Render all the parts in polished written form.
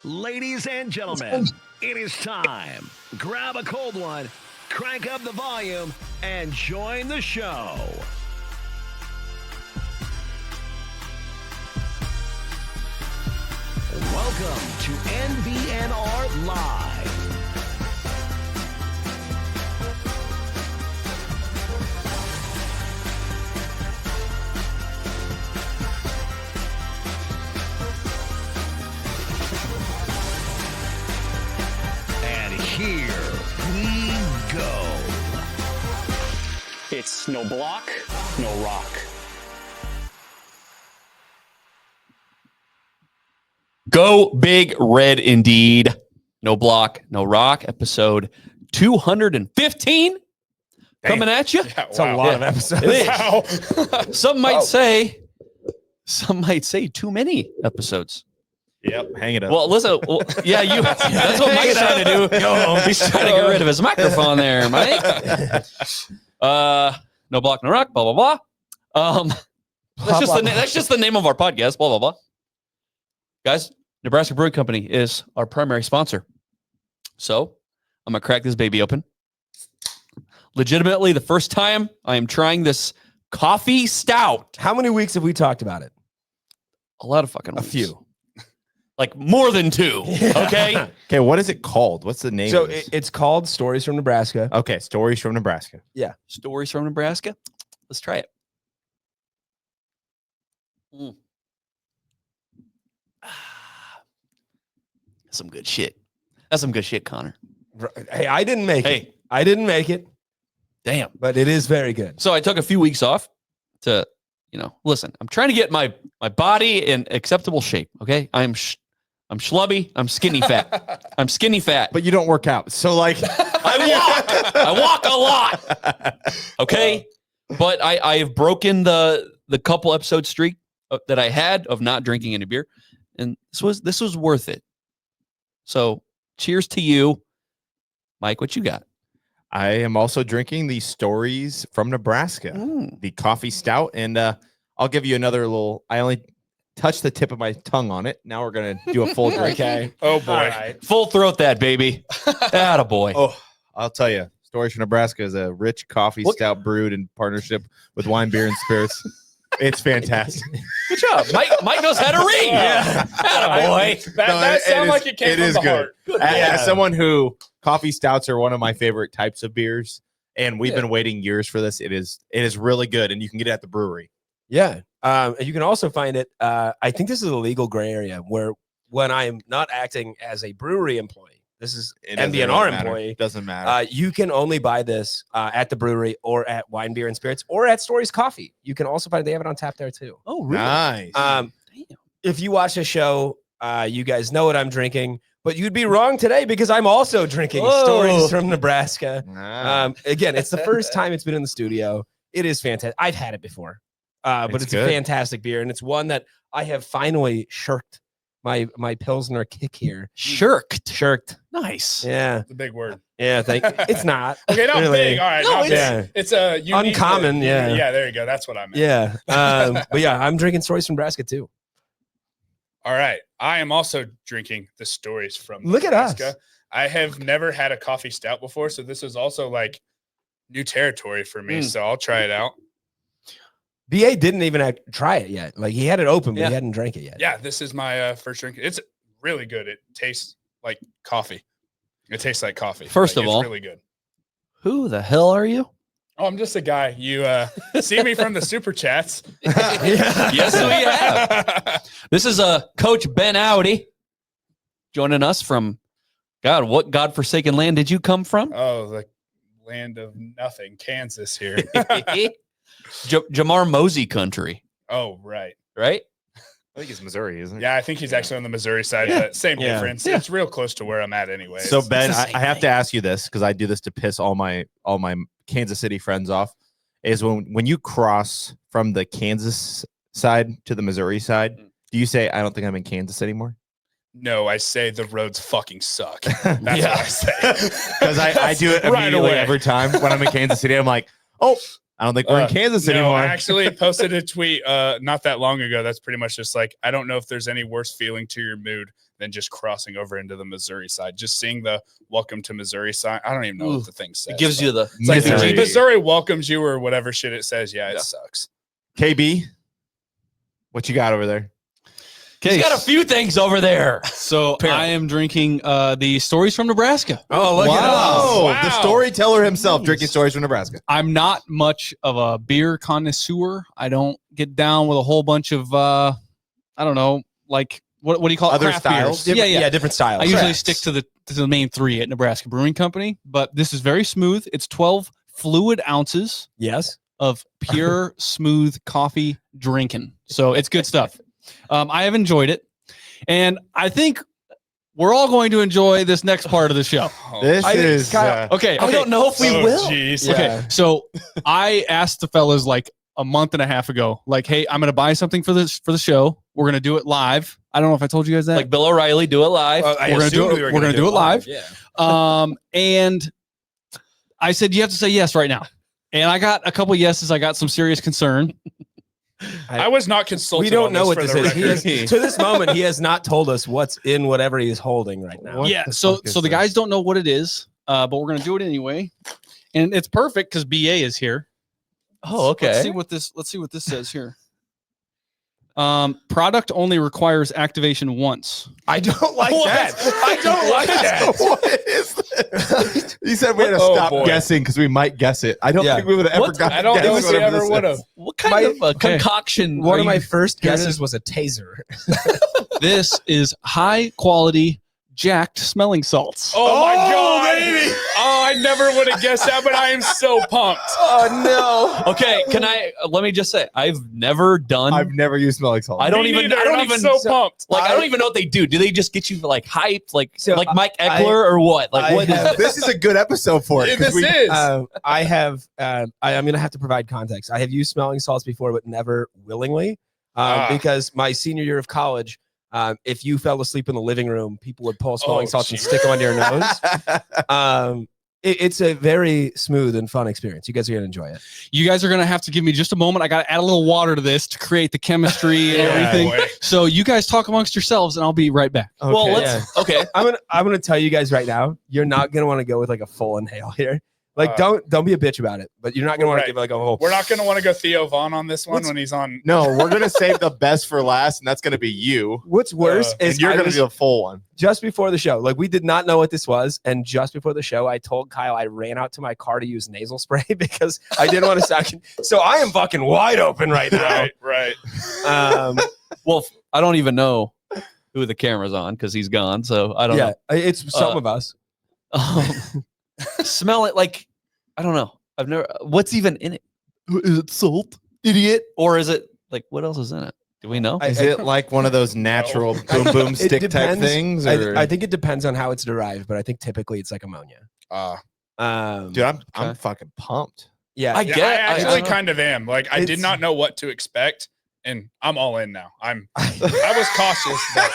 Ladies and gentlemen, it is time. Grab a cold one, crank up the volume, and join the show. Welcome to NBNR Live. And here we go. It's no block, no rock. Go big red indeed. No block, no rock. Episode 215 coming at you. That's a lot of episodes. It is. Wow. Some might say too many episodes. Yep, hang it up. Well, listen, yeah, that's what Mike's trying to do. He's trying to get rid of his microphone there, Mike. No block, no rock, blah, blah, blah. That's just the name of our podcast, blah, blah, blah. Guys, Nebraska Brewing Company is our primary sponsor. So I'm going to crack this baby open. Legitimately, the first time I am trying this coffee stout. How many weeks have we talked about it? A lot of fucking A weeks. few. Like more than two. Okay. Okay, what is it called? What's the name? So of this? it's called Stories from Nebraska. Okay, Stories from Nebraska. Stories from Nebraska. Let's try it. Some good shit. That's some good shit, Connor. Hey, I didn't make it. I didn't make it, Damn. but it is very good. So I took a few weeks off to, listen, I'm trying to get my body in acceptable shape. Okay. I'm schlubby. I'm skinny fat. I'm skinny fat. But you don't work out. So like I walk a lot. Okay. But I have broken the couple episode streak that I had of not drinking any beer. And this was worth it. So cheers to you. Mike, what you got? I am also drinking the Stories from Nebraska, the coffee stout. And I'll give you another little, I only touched the tip of my tongue on it. Now we're going to do a full drink. Okay. Oh boy. Right. Full throat that, baby. Attaboy. Oh, I'll tell you, Stories from Nebraska is a rich coffee stout brewed in partnership with wine, beer, and spirits. It's fantastic. Good job. Mike knows how to read. Yeah. Attaboy. That sounds like it came from the heart. As someone who coffee stouts are one of my favorite types of beers, and we've been waiting years for this. It is really good, and you can get it at the brewery. Yeah. And you can also find it. I think this is a legal gray area where when I am not acting as a brewery employee, this is MBNR employee. Doesn't matter. You can only buy this at the brewery or at Wine, Beer, and Spirits or at Stories Coffee. You can also find it. They have it on tap there too. Oh, really? Nice. If you watch the show, you guys know what I'm drinking, but you'd be wrong today because I'm also drinking Stories from Nebraska. Again, it's the first time it's been in the studio. It is fantastic. I've had it before, but it's a fantastic beer, and it's one that I have finally shirked my Pilsner kick here. Shirked. Nice. Yeah. It's a big word. Yeah. It's not. Okay, not really big. All right. No, It's a unique uncommon. word. Yeah. Yeah, there you go. That's what I meant. Yeah. But yeah, I'm drinking Stories from Nebraska too. All right. I am also drinking the Stories from Look at Nebraska. us. I have never had a coffee stout before, so this is also like new territory for me. So I'll try it out. BA didn't even try it yet. Like he had it open, but he hadn't drank it yet. Yeah, this is my first drink. It's really good. It tastes like coffee. It tastes like coffee. First of it's all, really good. Who the hell are you? Oh, I'm just a guy. You see me from the super chats. Yes, we have. This is Coach Ben Audeo joining us from, God, what godforsaken land did you come from? Oh, the land of nothing, Kansas here. Jamar Mosey country. Oh, right. Right? I think it's Missouri, isn't it? Yeah, I think he's actually on the Missouri side. But same difference. Yeah. It's real close to where I'm at anyway. So Ben, it's the same I have thing. to ask you this because I do this to piss all my Kansas City friends off. Is when you cross from the Kansas side to the Missouri side, do you say I don't think I'm in Kansas anymore? No, I say the roads fucking suck. That's what I say. Because I do it Right immediately away. every time when I'm in Kansas City. I'm like, oh, I don't think we're in Kansas No, anymore. I actually posted a tweet not that long ago. That's pretty much just like, I don't know if there's any worse feeling to your mood than just crossing over into the Missouri side. Just seeing the welcome to Missouri sign. I don't even know what the thing says. It gives you the it's like Missouri. Missouri welcomes you or whatever shit it says. Yeah, it sucks. KB, what you got over there? He's got a few things over there. So I am drinking the Stories from Nebraska. Oh, look at us. Wow. The storyteller himself drinking stories from Nebraska. I'm not much of a beer connoisseur. I don't get down with a whole bunch of I don't know, like what do you call it? Other Craft styles? beers. Yeah. Different styles. I usually Correct. stick to the main 3 at Nebraska Brewing Company, but this is very smooth. It's 12 fluid ounces Yes. of pure smooth coffee drinking. So it's good stuff. I have enjoyed it. And I think we're all going to enjoy this next part of the show. This I think is Kyle- Okay. I don't know if we will. Jeez. Yeah. Okay. So I asked the fellas like a month and a half ago, like, hey, I'm going to buy something for the show. We're going to do it live. I don't know if I told you guys that. Like Bill O'Reilly, do it live. I We're gonna assumed do it- we were we're gonna do it live. Yeah. And I said, you have to say yes right now. And I got a couple yeses. I got some serious concern. I was not consulted. We don't on know what for this the is. He record. has, to this moment, he has not told us what's in whatever he is holding right now. What Yeah. the So fuck is the this? guys don't know what it is, but we're going to do it anyway. And it's perfect because BA is here. Oh, okay. Let's see what this says here. Product only requires activation once. I don't like that. I don't like that. What is this? He said we had to Oh, stop boy. guessing because we might guess it. I don't Yeah. think we would have ever What? gotten I don't know if we whatever ever this would is. have. What kind My- of a concoction? One are of my you- first Here it guesses is. was a taser. This is high quality jacked smelling salts. Oh my god, baby. Oh, I never would have guessed that, but I am so pumped. Oh Okay, can I? Let me just say, I've never done. I've never used smelling salt. I don't Me even. neither, I don't and I'm even. so pumped. Like I don't even know what they do. Do they just get you like hyped, like So, like Mike I- Eckler, or what? Like I what is have- This is a good episode for it. 'cause This we- is. I have. I'm going to have to provide context. I have used smelling salts before, but never willingly, because my senior year of college, if you fell asleep in the living room, people would pull smelling Oh, salts and jeez. stick them under your nose. It's a very smooth and fun experience. You guys are going to enjoy it. You guys are going to have to give me just a moment. I got to add a little water to this to create the chemistry and Oh, everything. boy. So you guys talk amongst yourselves and I'll be right back. well, Okay, let's. Okay, I'm gonna tell you guys right now, you're not gonna want to go with like a full inhale here. Like, don't be a bitch about it, but you're not gonna want Right. to give it like a whole. We're not going to want to go Theo Vaughn on this one when he's on. No, we're gonna save the best for last, and that's gonna be you. What's worse And is you're I gonna was- do a full one. just before the show, like we did not know what this was, and just before the show, I told Kyle I ran out to my car to use nasal spray because I didn't want to sound. So I am fucking wide open right now. Right. well, I don't even know who the camera's on because he's gone. So I don't Yeah, know. it's some of us. Smell it like I don't know. I've never. What's even in it? Is it salt, idiot, or is it like what else is in it? Do we know? Is it like one of those natural boom boom It stick type depends. things? Or? I think it depends on how it's derived, but I think typically it's like ammonia. Dude, I'm Okay. fucking pumped. Yeah, I Yeah, get. I I actually don't know. kind of am. Like, I did It's- not know what to expect, and I'm all in now. I was cautious, but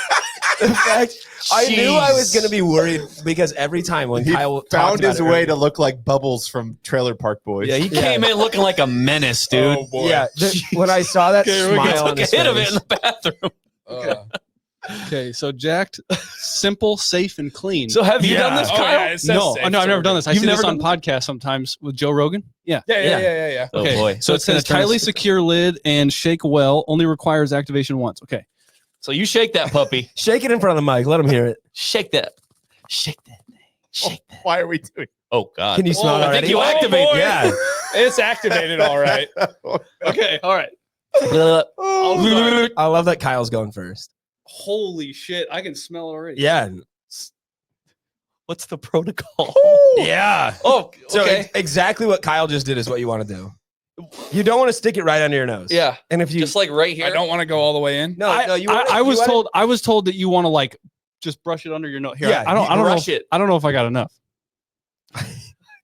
the fact I knew I was Jeez. going to be worried because every time when He Kyle found talked his about it way to look like Bubbles from Trailer Park Boys. Yeah, he came in looking like a menace, dude. oh boy. Yeah, when I saw that Okay, we smile on took a his hit of it face, in the bathroom. Okay, so jacked, simple, safe, and clean. So have you done this, Oh, Kyle? yeah, it says no, safe, no, I've so never we're done good. this. I You've see this never on done podcasts sometimes with Joe Rogan. Yeah. Yeah. Oh Okay, boy. so it it's gonna says turn tightly us- secure lid and shake well. Only requires activation once. Okay. So you shake that puppy. shake it in front of the mic. Let him hear it. Shake that. Shake that thing. Shake that. Why are we doing? Oh God. Can you smell it I already? think you Oh, activate. boy. Yeah. It's activated, all right. Okay. All right. I love that Kyle's going first. Holy shit! I can smell it already. Yeah. What's the protocol? Yeah. Oh, So okay. exactly what Kyle just did is what you want to do. You don't want to stick it right under your nose. Yeah. And if you Just like right here. I don't want to go all the way in. no, you wanna- I you was wanna- I was told that you want to like just brush it under your nose. Here, Yeah, I don't know. brush If, it. I don't know if I got enough.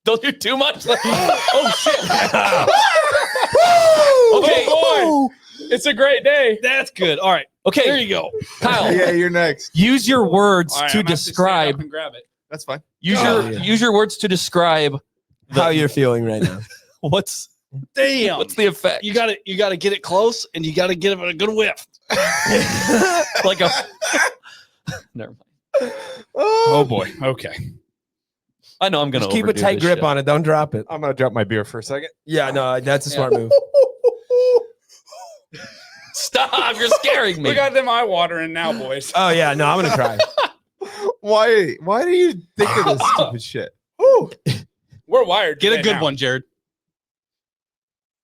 Don't do too much. Oh shit. Okay. Oh, boy. It's a great day. That's good. All right. Okay. There you go. Kyle, Yeah, you're next. use your words All right, to I'm gonna have stand up describe. and grab it. That's fine. Use Oh, your yeah. use your words to describe how you're feeling right now. what's Damn. what's the effect. You got to get it close, and you got to get it a good whiff. like a Never mind. Oh boy. Okay. I know I'm gonna Just keep a overdo tight this grip shit. on it. Don't drop it. I'm gonna drop my beer for a second. Yeah, no, that's a smart move. Stop! You're scaring me. We got them eye watering now, boys. Oh yeah, no, I'm gonna cry. Why do you think of this stupid shit? We're wired. Get a today good now. one, Jared.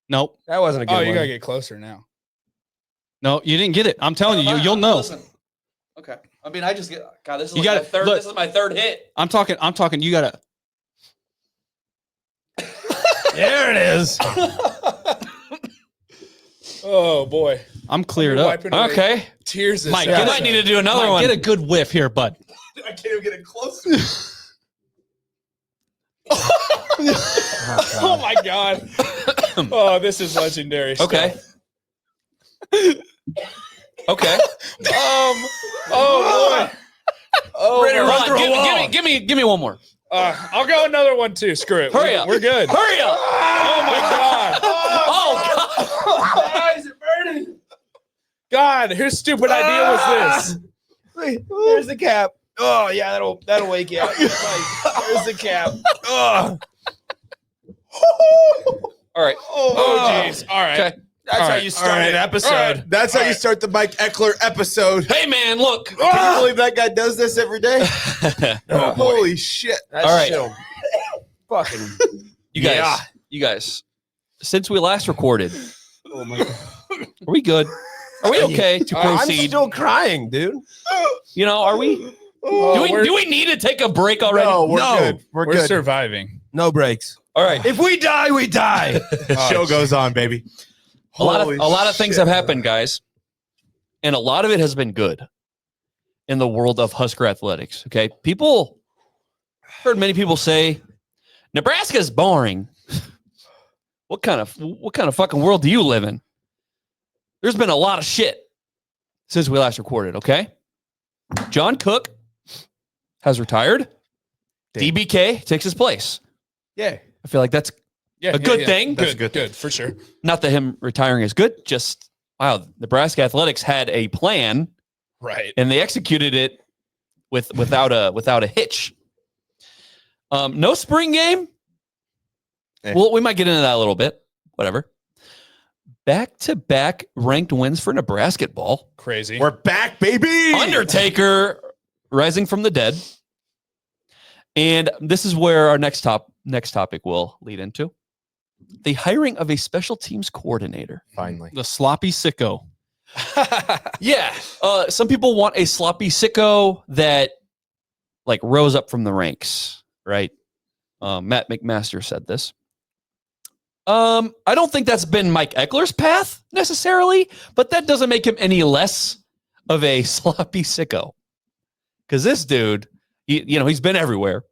Nope. That wasn't a good Oh, one. you gotta get closer now. No, you didn't get it. I'm telling you, you'll know. Listen. Okay. I mean, I just get. God, this is You like gotta- my third. look. This is my third hit. I'm talking. You gotta. There it is. Oh boy. I'm cleared You're up. wiping away Okay. Tears. This Mike, I episode. might need to do another Mike, one. get a good whiff here, bud. I can't even get it closer. Oh my god. Oh, this is legendary. Okay. Okay. Oh boy. Oh, Hold we're- on, give me one more. I'll go another one too. Screw it. Hurry up. We're good. Hurry up! Oh my god. Oh God! Guys, it burning. God, whose stupid idea was this? Wait, there's the cap. Oh yeah, that'll wake you up. There's the cap. Oh, All right. Oh jeez. All right. Okay. that's All how right, you start all right, an episode. all right. That's how All you right. start the Mike Eckler episode. Hey man, look. Can you believe that guy does this every day? Oh, boy. Holy shit. That's All right. chill. Fucking. You guys. Yeah. You guys. Since we last recorded, Oh my God. are we good? Are we okay to I'm proceed? still crying, dude. You know, are we? Do we need to take a break already? No, we're No. good. We're We're good. surviving. No breaks. All right. If we die, we die. The show goes on, baby. A lot Holy of things shit. have happened, guys, and a lot of it has been good in the world of Husker athletics. Okay, heard many people say Nebraska is boring. What kind of fucking world do you live in? There's been a lot of shit since we last recorded. Okay, John Cook has retired. DBK takes his place. Yeah. I feel like that's Yeah, A good thing? That's That's a good good for sure. not that him retiring is good. Just wow, Nebraska athletics had a plan Right. and they executed it without a hitch. No spring game. Well, we might get into that a little bit. Whatever. Back-to-back ranked wins for Nebraska ball. Crazy. We're back, baby. Undertaker rising from the dead. And this is where our next topic will lead into. The hiring of a special teams coordinator. Finally. The sloppy sicko. Yeah. Some people want a sloppy sicko that like rose up from the ranks, right? Matt McMaster said this. I don't think that's been Mike Eckler's path necessarily, but that doesn't make him any less of a sloppy sicko. Because this dude, he's been everywhere.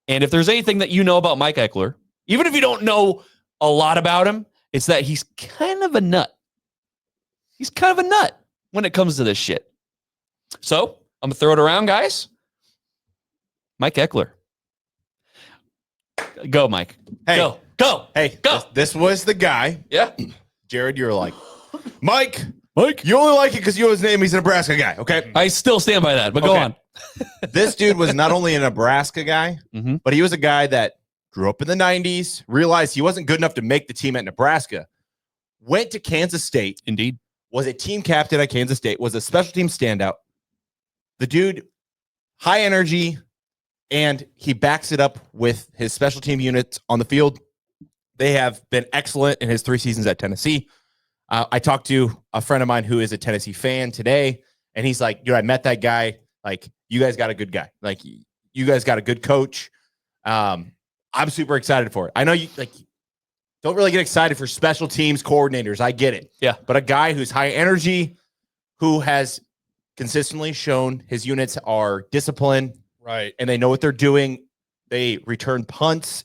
And if there's anything that you know about Mike Eckler, even if you don't know a lot about him, it's that he's kind of a nut. He's kind of a nut when it comes to this shit. So I'm going to throw it around, guys. Mike Eckler. Go, Mike. Hey. Go. Hey, Go. This was the guy. Yeah. Jared, you're like, Mike, you only like it because you know his name. He's a Nebraska guy. Okay. I still stand by that, but go Okay. on. This dude was not only a Nebraska guy, Mhm. but he was a guy that grew up in the 90s, realized he wasn't good enough to make the team at Nebraska, went to Kansas State, Indeed. was a team captain at Kansas State, was a special team standout. The dude, high energy, and he backs it up with his special team units on the field. They have been excellent in his 3 seasons at Tennessee. I talked to a friend of mine who is a Tennessee fan today, and he's like, dude, I met that guy. Like, you guys got a good guy. Like, you guys got a good coach. I'm super excited for it. I know you don't really get excited for special teams coordinators. I get it. Yeah. But a guy who's high energy, who has consistently shown his units are disciplined Right. and they know what they're doing. They return punts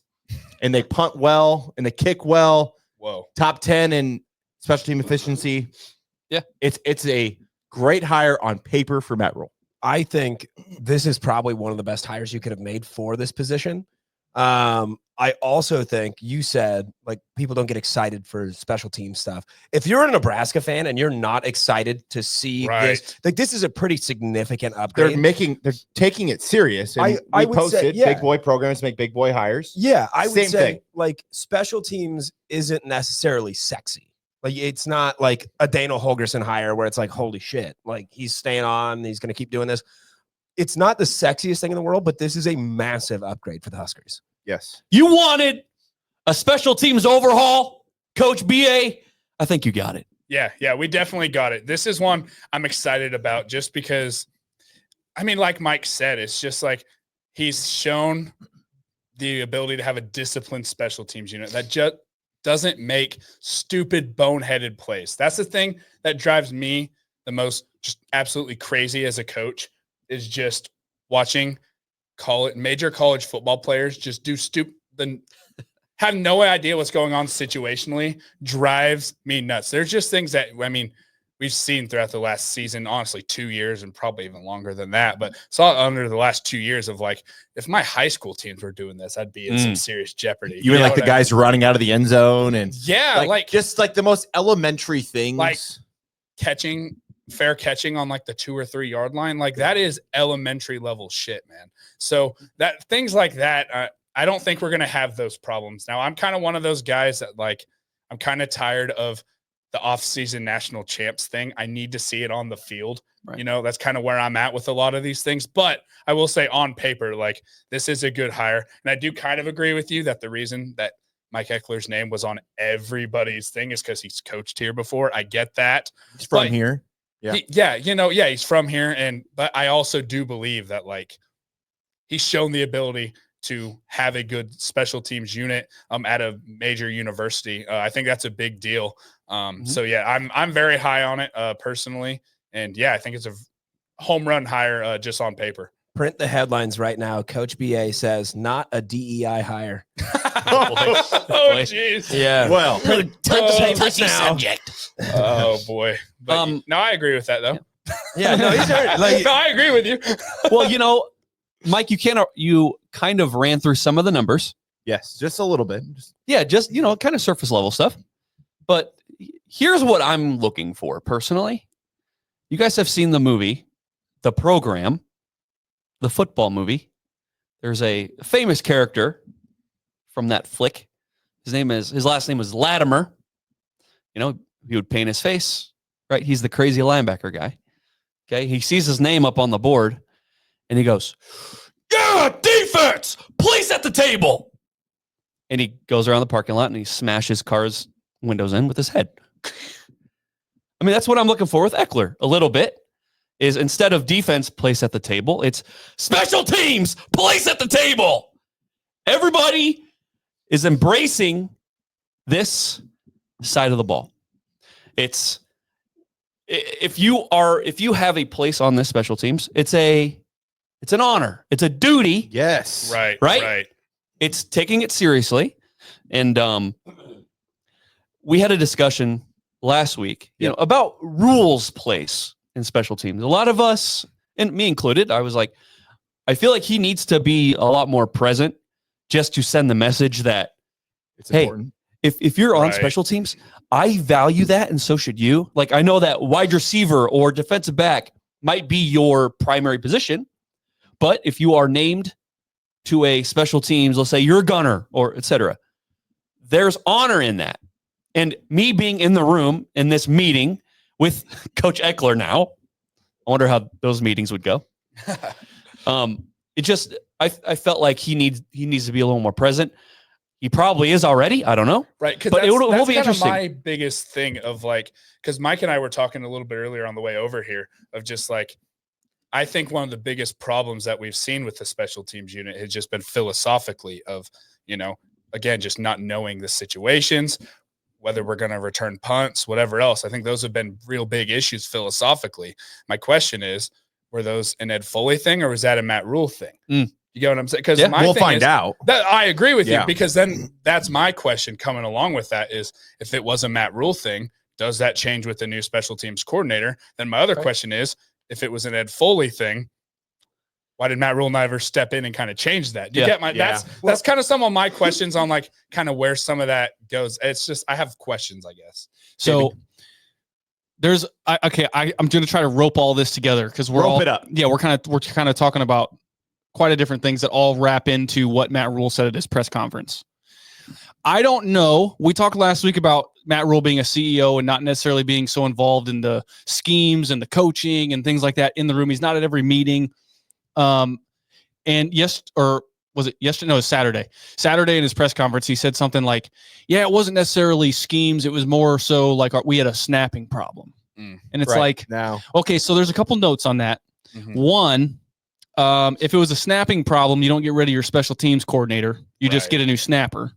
and they punt well and they kick well. Whoa. Top 10 in special team efficiency. Yeah. It's a great hire on paper for Matt Rule. I think this is probably one of the best hires you could have made for this position. I also think you said like people don't get excited for special team stuff. If you're a Nebraska fan and you're not excited to see this, like this is a pretty significant upgrade. They're taking it serious. And I we would posted say, yeah. big boy programs make big boy hires. Yeah, I would Same say thing. like special teams isn't necessarily sexy. Like it's not like a Daniel Holgerson hire where it's like, holy shit, like he's staying on, he's going to keep doing this. It's not the sexiest thing in the world, but this is a massive upgrade for the Huskers. Yes. You wanted a special teams overhaul, Coach BA. I think you got it. Yeah, we definitely got it. This is one I'm excited about just because, I mean, like Mike said, it's just like he's shown the ability to have a disciplined special teams unit that just doesn't make stupid, boneheaded plays. That's the thing that drives me the most, just absolutely crazy as a coach, is just watching major college football players just do have no idea what's going on situationally. Drives me nuts. There's just things that, I mean, we've seen throughout the last season, honestly, 2 years and probably even longer than that, but saw it under the last 2 years of like, if my high school teams were doing this, I'd be in some serious jeopardy. You mean like the guys running out of the end zone and like just like the most elementary things, like fair catching on like the 2 or 3 yard line. Like that is elementary level shit, man. So that things like that, I don't think we're going to have those problems. Now I'm kind of one of those guys that like, I'm kind of tired of the off-season national champs thing. I need to see it on the field. Right. You know, that's kind of where I'm at with a lot of these things. But I will say on paper, like this is a good hire. And I do kind of agree with you that the reason that Mike Eckler's name was on everybody's thing is because he's coached here before. I get that. He's from here. Yeah. He's from here. But I also do believe that like he's shown the ability to have a good special teams unit at a major university. I think that's a big deal. So yeah, I'm very high on it personally. And yeah, I think it's a home run hire just on paper. Print the headlines right now. Coach BA says not a DEI hire. Oh jeez. Yeah. Well, Touchy subject. Oh boy. But no, I agree with that though. Yeah. No, he's right. No, I agree with you. Well, Mike, you kind of ran through some of the numbers. Yes, just a little bit. Just kind of surface level stuff. But here's what I'm looking for personally. You guys have seen the movie, The Program, the football movie. There's a famous character from that flick. His last name was Latimer. He would paint his face, right? He's the crazy linebacker guy. Okay. He sees his name up on the board and he goes, "Yeah, defense, place at the table." And he goes around the parking lot and he smashes cars' windows in with his head. I mean, that's what I'm looking for with Eckler a little bit, is instead of defense, place at the table, it's special teams, place at the table. Everybody is embracing this side of the ball. It's if you have a place on this special teams, it's an honor. It's a duty. Yes. Right. It's taking it seriously. And we had a discussion last week, about rules place in special teams. A lot of us, and me included, I was like, I feel like he needs to be a lot more present just to send the message that, It's hey, important. if you're on special teams, I value that, and so should you. Like, I know that wide receiver or defensive back might be your primary position, but if you are named to a special teams, let's say you're a gunner or et cetera, there's honor in that. And me being in the room in this meeting with Coach Eckler now, I wonder how those meetings would go. I felt like he needs to be a little more present. He probably is already. I don't know. Right. But it will be interesting. My biggest thing of like, because Mike and I were talking a little bit earlier on the way over here of just like, I think one of the biggest problems that we've seen with the special teams unit has just been philosophically of, again, just not knowing the situations, whether we're going to return punts, whatever else. I think those have been real big issues philosophically. My question is, were those an Ed Foley thing or was that a Matt Rule thing? You get what I'm saying? Because we'll find out. That I agree with you, because then that's my question coming along with that is, if it was a Matt Rule thing, does that change with the new special teams coordinator? Then my other question is, if it was an Ed Foley thing, why did Matt Rule never step in and kind of change that? Do you Yeah. get my, that's kind of some of my questions on like kind of where some of that goes. It's just, I have questions, I guess. So there's I'm going to try to rope all this together because Rope it up. Yeah, we're kind of talking about quite a different things that all wrap into what Matt Rule said at his press conference. I don't know. We talked last week about Matt Rule being a CEO and not necessarily being so involved in the schemes and the coaching and things like that in the room. He's not at every meeting. And was it yesterday? No, it was Saturday. Saturday in his press conference, he said something like, yeah, it wasn't necessarily schemes. It was more so like we had a snapping problem. And it's like, now, okay, so there's a couple notes on that. One, if it was a snapping problem, you don't get rid of your special teams coordinator. You just get a new snapper.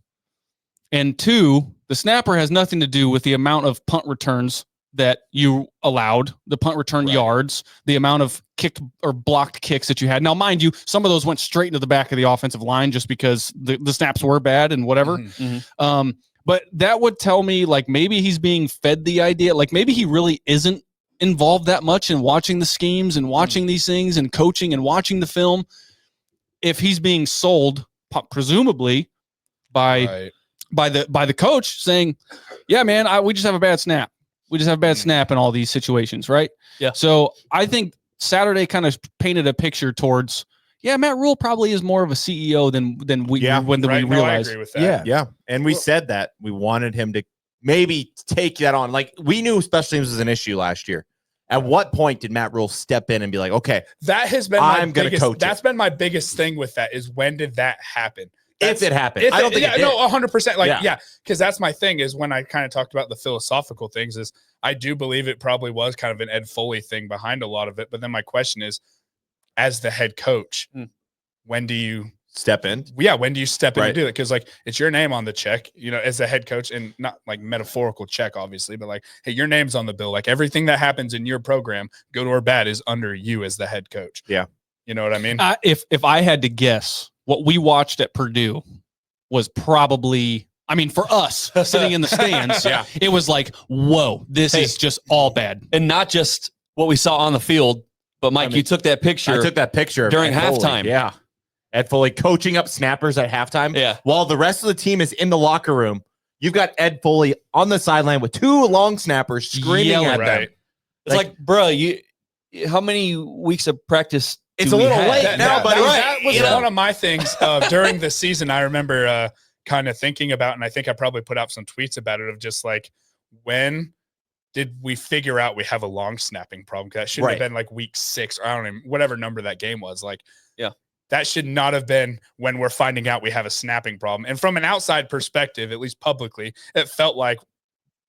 And two, the snapper has nothing to do with the amount of punt returns that you allowed, the punt return yards, the amount of kicked or blocked kicks that you had. Now, mind you, some of those went straight into the back of the offensive line just because the snaps were bad and whatever. But that would tell me like maybe he's being fed the idea, like maybe he really isn't involved that much in watching the schemes and watching these things and coaching and watching the film. If he's being sold, presumably by the coach saying, yeah, man, we just have a bad snap. We just have a bad snap in all these situations, right? Yeah. So I think Saturday kind of painted a picture towards, yeah, Matt Rule probably is more of a CEO than we we realized. No, I agree with that. yeah. And we said that we wanted him to maybe take that on. Like we knew special teams was an issue last year. At what point did Matt Rule step in and be like, okay, that has been I'm going to coach? That's been my biggest thing with that is when did that happen? If it happened. I don't think it did. No, 100%. Like, because that's my thing is when I kind of talked about the philosophical things is I do believe it probably was kind of an Ed Foley thing behind a lot of it. But then my question is, as the head coach, when do you step in? Yeah, when do you step in and do it? Because like it's your name on the check, you know, as the head coach, and not like metaphorical check, obviously, but like, hey, your name's on the bill. Like everything that happens in your program, good or bad, is under you as the head coach. Yeah, you know what I mean. If I had to guess, what we watched at Purdue was probably, I mean, for us sitting in the stands, it was like, whoa, this is just all bad. And not just what we saw on the field, but Mike, you took that picture. I took that picture during halftime. Yeah. Ed Foley coaching up snappers at halftime. Yeah. While the rest of the team is in the locker room, you've got Ed Foley on the sideline with two long snappers screaming at them. It's like, bro, how many weeks of practice? It's a little late now, buddy. That was one of my things during the season. I remember kind of thinking about, and I think I probably put out some tweets about it of just like, when did we figure out we have a long snapping problem? That shouldn't have been like week 6 or I don't know, whatever number that game was. Like, that should not have been when we're finding out we have a snapping problem. And from an outside perspective, at least publicly, it felt like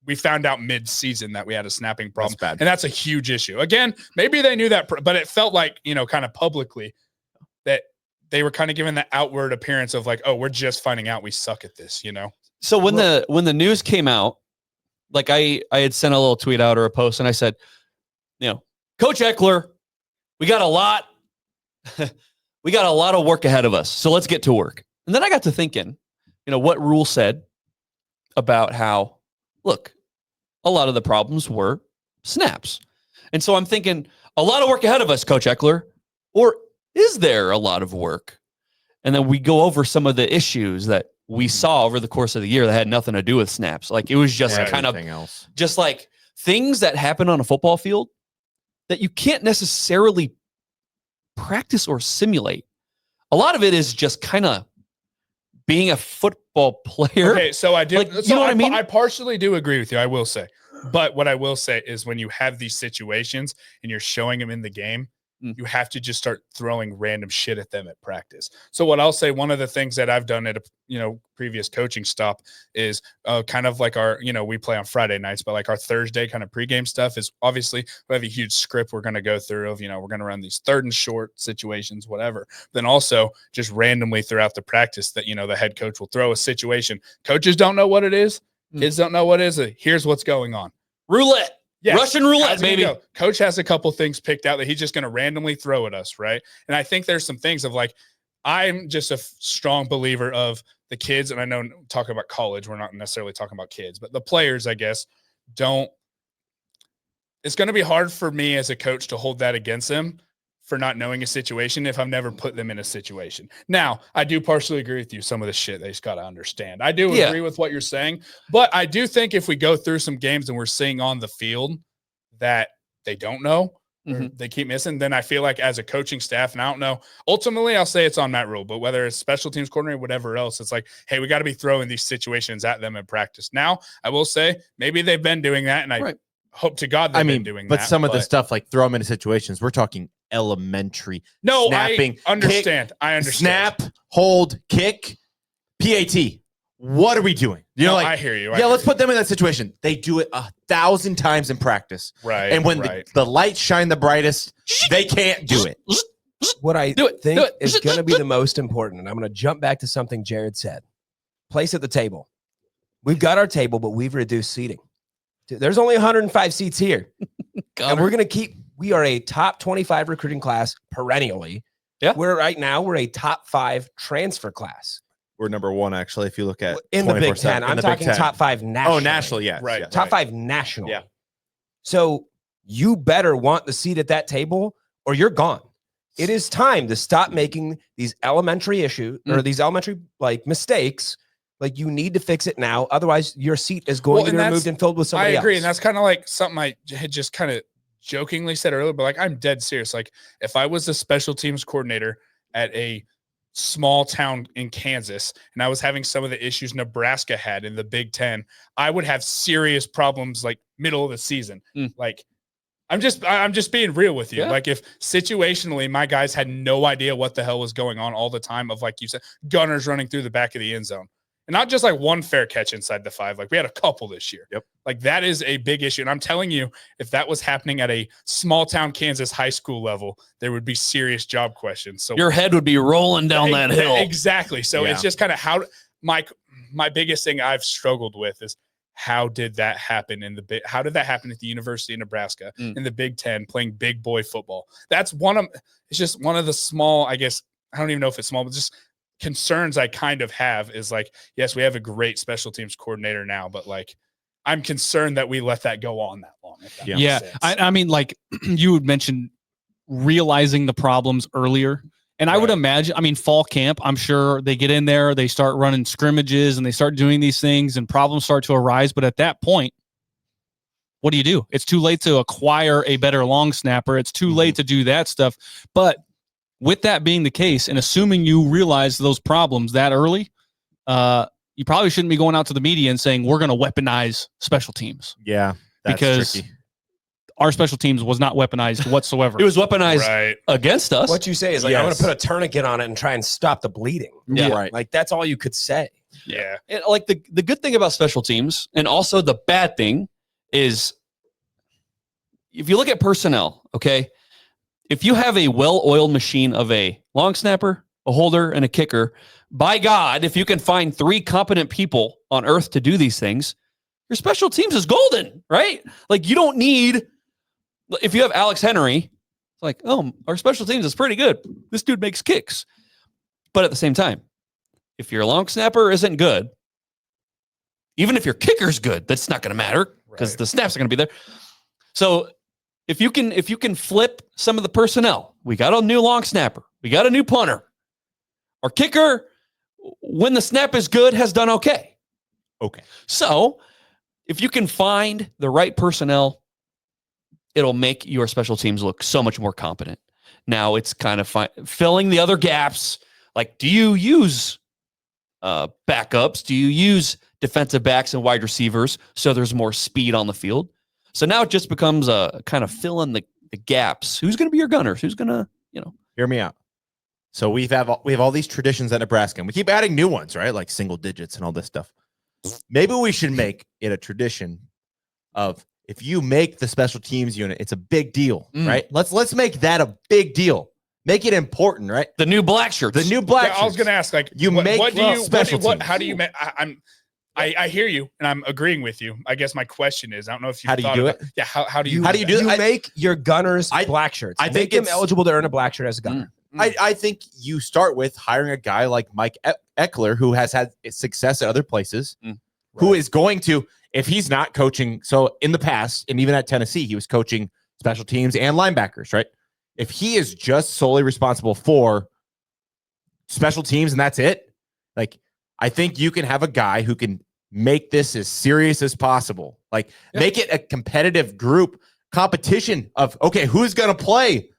we found out mid-season that we had a snapping problem. That's bad. And that's a huge issue. Again, maybe they knew that, but it felt like, you know, kind of publicly that they were kind of giving the outward appearance of like, oh, we're just finding out we suck at this, you know? So when the news came out, like I had sent a little tweet out or a post and I said, you know, Coach Eckler, we got a lot of work ahead of us. So let's get to work. And then I got to thinking, you know, what Rule said about how, look, a lot of the problems were snaps. And so I'm thinking, a lot of work ahead of us, Coach Eckler, or is there a lot of work? And then we go over some of the issues that we saw over the course of the year that had nothing to do with snaps. Like it was just kind of else. Just like things that happen on a football field that you can't necessarily practice or simulate. A lot of it is just kind of being a football player. Okay, so I do. Like, so you know what I mean? I partially do agree with you, I will say. But what I will say is when you have these situations and you're showing them in the game, you have to just start throwing random shit at them at practice. So what I'll say, one of the things that I've done at a previous coaching stop is kind of like our, we play on Friday nights, but like our Thursday kind of pregame stuff is obviously we have a huge script we're going to go through of, we're going to run these 3rd and short situations, whatever. Then also just randomly throughout the practice that, the head coach will throw a situation. Coaches don't know what it is. Kids don't know what it is. Here's what's going on. Roulette. Yes. Russian roulette, baby. Coach has a couple things picked out that he's just going to randomly throw at us, right? And I think there's some things of like, I'm just a strong believer of the kids, and I know talking about college, we're not necessarily talking about kids, but the players, I guess, it's going to be hard for me as a coach to hold that against them for not knowing a situation if I've never put them in a situation. Now, I do partially agree with you. Some of the shit they just got to understand. I do agree with what you're saying, but I do think if we go through some games and we're seeing on the field that they don't know, or they keep missing, then I feel like as a coaching staff, and I don't know, ultimately I'll say it's on Matt Rule, but whether it's special teams coordinator, whatever else, it's like, hey, we got to be throwing these situations at them in practice. Now, I will say maybe they've been doing that, and I hope to God they've been doing that. But some of the stuff, like throw them into situations, we're talking elementary. No, snapping, I understand. Kick, I understand. Snap, hold, kick, PAT. What are we doing? You know, like, I hear you. Let's put them in that situation. They do it 1,000 times in practice. Right. And when the lights shine the brightest, they can't do it. What I think is going to be the most important, and I'm going to jump back to something Jared said. Place at the table. We've got our table, but we've reduced seating. Dude, there's only 105 seats here. And we're going to we are a top 25 recruiting class perennially. Yeah. Right now, we're a top 5 transfer class. We're number 1, actually, if you look at in the Big Ten. I'm talking top 5 national. Oh, national, yeah. Right. Yeah. Top 5 national. Yeah. So you better want the seat at that table or you're gone. It is time to stop making these elementary issues or these elementary mistakes. Like, you need to fix it now. Otherwise, your seat is going to be removed and filled with somebody else. I agree. And that's kind of like something I had just kind of jokingly said earlier, but like, I'm dead serious. Like, if I was a special teams coordinator at a small town in Kansas and I was having some of the issues Nebraska had in the Big Ten, I would have serious problems like middle of the season. Like, I'm just being real with you. Like, if situationally my guys had no idea what the hell was going on all the time, of, like you said, gunners running through the back of the end zone. And not just like one fair catch inside the 5. Like, we had a couple this year. Yep. Like, that is a big issue. And I'm telling you, if that was happening at a small town Kansas high school level, there would be serious job questions. So your head would be rolling down that hill. Exactly. So it's just kind of how my biggest thing I've struggled with is, how did that happen how did that happen at the University of Nebraska in the Big Ten playing big boy football? It's just one of the small, I guess, I don't even know if it's small, but just concerns I kind of have is like, yes, we have a great special teams coordinator now, but like, I'm concerned that we let that go on that long. I mean, like you had mentioned realizing the problems earlier. And I would imagine, I mean, fall camp, I'm sure they get in there, they start running scrimmages and they start doing these things and problems start to arise. But at that point, what do? It's too late to acquire a better long snapper. It's too late to do that stuff. But with that being the case, and assuming you realize those problems that early, you probably shouldn't be going out to the media and saying, we're going to weaponize special teams. Yeah, that's because tricky. Our special teams was not weaponized whatsoever. It was weaponized against us. What you say is like, I'm going to put a tourniquet on it and try and stop the bleeding. Yeah. Right. Like, that's all you could say. Yeah. And like the good thing about special teams, and also the bad thing, is if you look at personnel, okay, if you have a well-oiled machine of a long snapper, a holder, and a kicker, by God, if you can find 3 competent people on earth to do these things, your special teams is golden, right? Like, you don't need, if you have Alex Henry, it's like, oh, our special teams is pretty good. This dude makes kicks. But at the same time, if your long snapper isn't good, even if your kicker's good, that's not going to matter because the snaps are going to be there. So if you can flip some of the personnel, we got a new long snapper, we got a new punter. Our kicker, when the snap is good, has done okay. Okay. So if you can find the right personnel, it'll make your special teams look so much more competent. Now it's kind of filling the other gaps. Like, do you use backups? Do you use defensive backs and wide receivers so there's more speed on the field? So now it just becomes a kind of fill in the gaps. Who's going to be your gunners? Who's going to, Hear me out. So we have all these traditions at Nebraska, and we keep adding new ones, right? Like single digits and all this stuff. Maybe we should make it a tradition of, if you make the special teams unit, it's a big deal, right? Let's make that a big deal. Make it important, right? The new black shirts. The new black shirts. I was going to ask, like, how do you make? I hear you, and I'm agreeing with you. I guess my question is, I don't know if you. How do you do it? Yeah. How do you? How do you do it? You make your gunners black shirts. I think make them eligible to earn a black shirt as a gunner. I think you start with hiring a guy like Mike Eckler, who has had success at other places, who is going to, if he's not coaching. So in the past, and even at Tennessee, he was coaching special teams and linebackers, right? if he is just solely responsible for special teams and that's it, like, I think you can have a guy who can make this as serious as possible. Like, make it a competitive group competition of, okay, who's going to play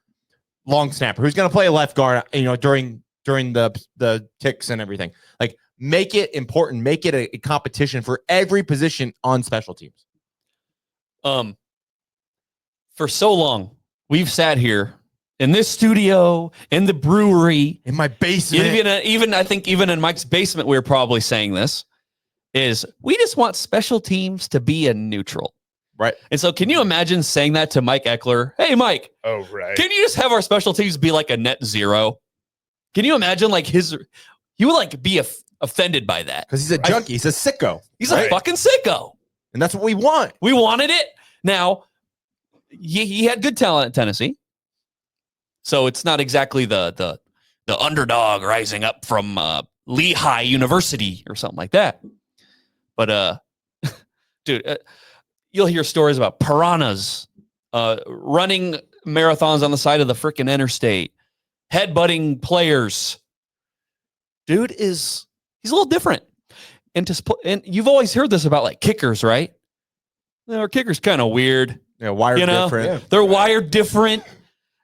long snapper? Who's going to play left guard, during the kicks and everything? Like, make it important. Make it a competition for every position on special teams. For so long, we've sat here in this studio, in the brewery, in my basement, even I think even in Mike's basement, we were probably saying this, is we just want special teams to be a neutral. Right. And so can you imagine saying that to Mike Eckler? Hey, Mike, Oh, right. can you just have our special teams be like a net zero? Can you imagine like he would like be offended by that? Because he's a junkie. He's a sicko. He's a fucking sicko. And that's what we want. We wanted it. Now, he had good talent at Tennessee. So it's not exactly the underdog rising up from Lehigh University or something like that. But, dude, you'll hear stories about piranhas running marathons on the side of the freaking interstate, headbutting players. Dude he's a little different. And you've always heard this about like kickers, right? Our kicker's kind of weird. Yeah, wired different. Yeah. They're wired different.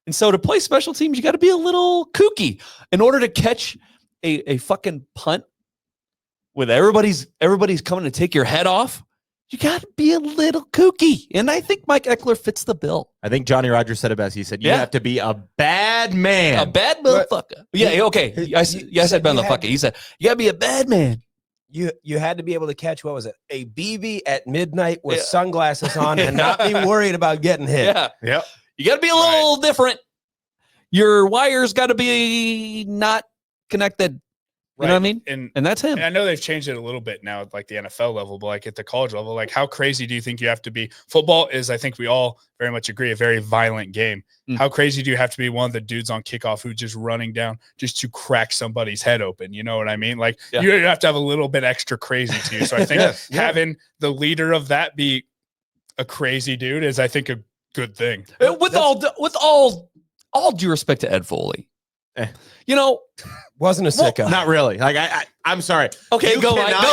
And so to play special teams, you got to be a little kooky. In order to catch a fucking punt with everybody's coming to take your head off, you got to be a little kooky. And I think Mike Eckler fits the bill. I think Johnny Rogers said it best. He said, you have to be a bad man. A bad motherfucker. Yeah, okay. I said bad motherfucker. He said, you got to be a bad man. You had to be able to catch, what was it, a BB at midnight with sunglasses on and not be worried about getting hit. Yeah. Yep. You got to be a little different. Your wires got to be not connected. You know what I mean? And that's him. And I know they've changed it a little bit now at like the NFL level, but like at the college level, like how crazy do you think you have to be? Football is, I think we all very much agree, a very violent game. How crazy do you have to be one of the dudes on kickoff who just running down just to crack somebody's head open? You know what I mean? Like you have to have a little bit extra crazy to you. So I think having the leader of that be a crazy dude is, I think, a good thing. With all due respect to Ed Foley, wasn't a sicko. Not really. Like I'm sorry. Okay,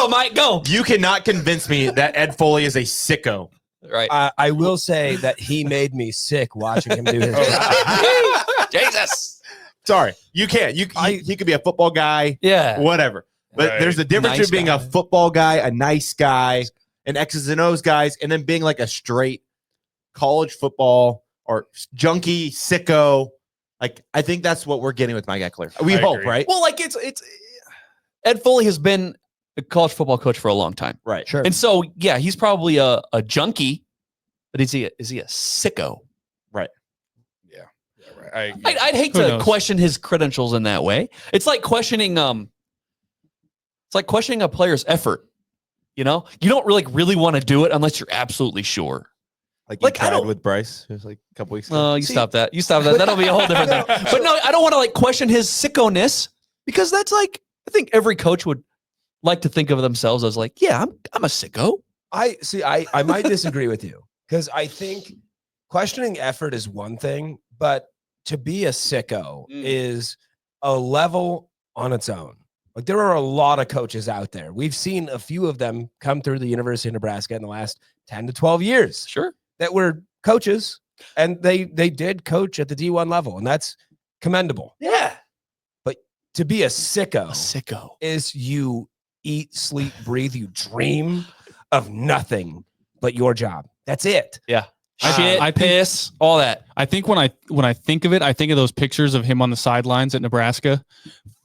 Mike, go. You cannot convince me that Ed Foley is a sicko. Right. I will say that he made me sick watching him do his job. Jesus. Sorry, you can't. He could be a football guy. Yeah. Whatever. But there's a difference between being a football guy, a nice guy, an X's and O's guys, and then being like a straight college football or junkie sicko. Like, I think that's what we're getting with Mike Eckler. We hope, agree. right? Well, like it's Ed Foley has been a college football coach for a long time. Right. Sure. And so, yeah, he's probably a junkie, but is he a sicko? Right. Yeah. Right. I'd hate Who to knows? question his credentials in that way. It's like questioning a player's effort. You don't really want to do it unless you're absolutely sure. Like I tried with Bryce. It was like a couple weeks ago. Stop that. You stop that. That'll be a whole different thing. But no, I don't want to like question his sicko-ness, because that's like, I think every coach would like to think of themselves as like, yeah, I'm a sicko. I might disagree with you, because I think questioning effort is one thing, but to be a sicko is a level on its own. Like, there are a lot of coaches out there. We've seen a few of them come through the University of Nebraska in the last 10 to 12 years. Sure. That were coaches, and they did coach at the D1 level, and that's commendable. Yeah. But to be a sicko is you eat, sleep, breathe, you dream of nothing but your job. That's it. Yeah. Shit, piss, all that. I think when I think of it, I think of those pictures of him on the sidelines at Nebraska,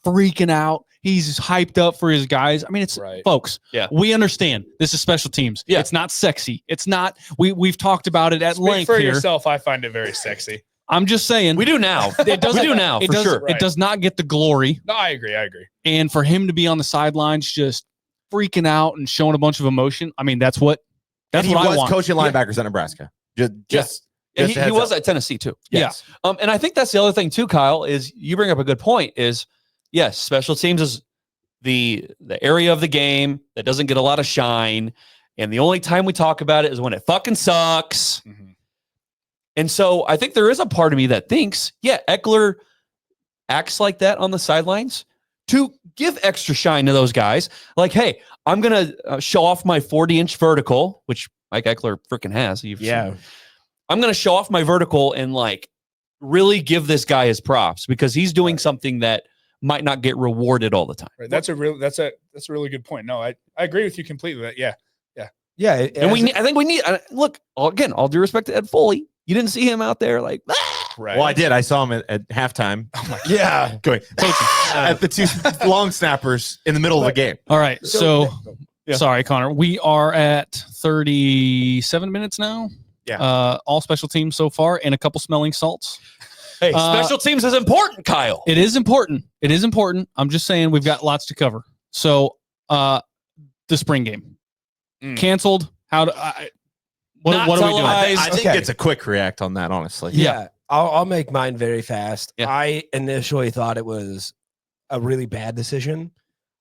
freaking out. He's hyped up for his guys. I mean, it's folks. Yeah, we understand this is special teams. Yeah, it's not sexy. It's not. We've talked about it at length for here. yourself, I find it very sexy. I'm just saying. We do now. It does. We do now for sure. It does not get the glory. No, I agree. And for him to be on the sidelines, just freaking out and showing a bunch of emotion. I mean, that's what I want. He was coaching linebackers at Nebraska. Just he was at Tennessee too. Yes. Yeah. And I think that's the other thing too, Kyle, is you bring up a good point. Is yes, special teams is the area of the game that doesn't get a lot of shine, and the only time we talk about it is when it fucking sucks. And so I think there is a part of me that thinks, yeah, Eckler acts like that on the sidelines to give extra shine to those guys. Like, hey, I'm going to show off my 40-inch vertical, which Mike Eckler freaking has. I'm going to show off my vertical and like really give this guy his props because he's doing something that might not get rewarded all the time. Right. That's a really good point. No, I agree with you completely. That yeah. And I think we need look again. All due respect to Ed Foley, you didn't see him out there like. Right. Well, I did. I saw him at halftime. Oh my God. Yeah, going at the two long snappers in the middle of the game. All right. So, sorry, Connor. We are at 37 minutes now. Yeah. All special teams so far, and a couple smelling salts. Hey, special teams is important, Kyle. It is important. It is important. I'm just saying we've got lots to cover. So, the spring game canceled. What are we doing? I think it's a quick react on that, honestly. Yeah. I'll make mine very fast. Yeah. I initially thought it was a really bad decision.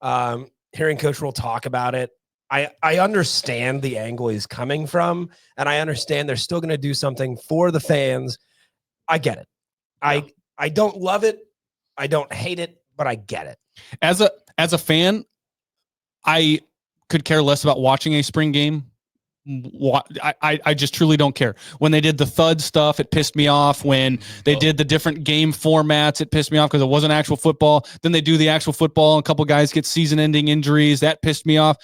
Hearing Coach Rule talk about it, I understand the angle he's coming from, and I understand they're still going to do something for the fans. I get it. I don't love it. I don't hate it, but I get it. As a fan, I could care less about watching a spring game. I just truly don't care. When they did the thud stuff, it pissed me off. When they did the different game formats, it pissed me off because it wasn't actual football. Then they do the actual football, and a couple guys get season-ending injuries. That pissed me off.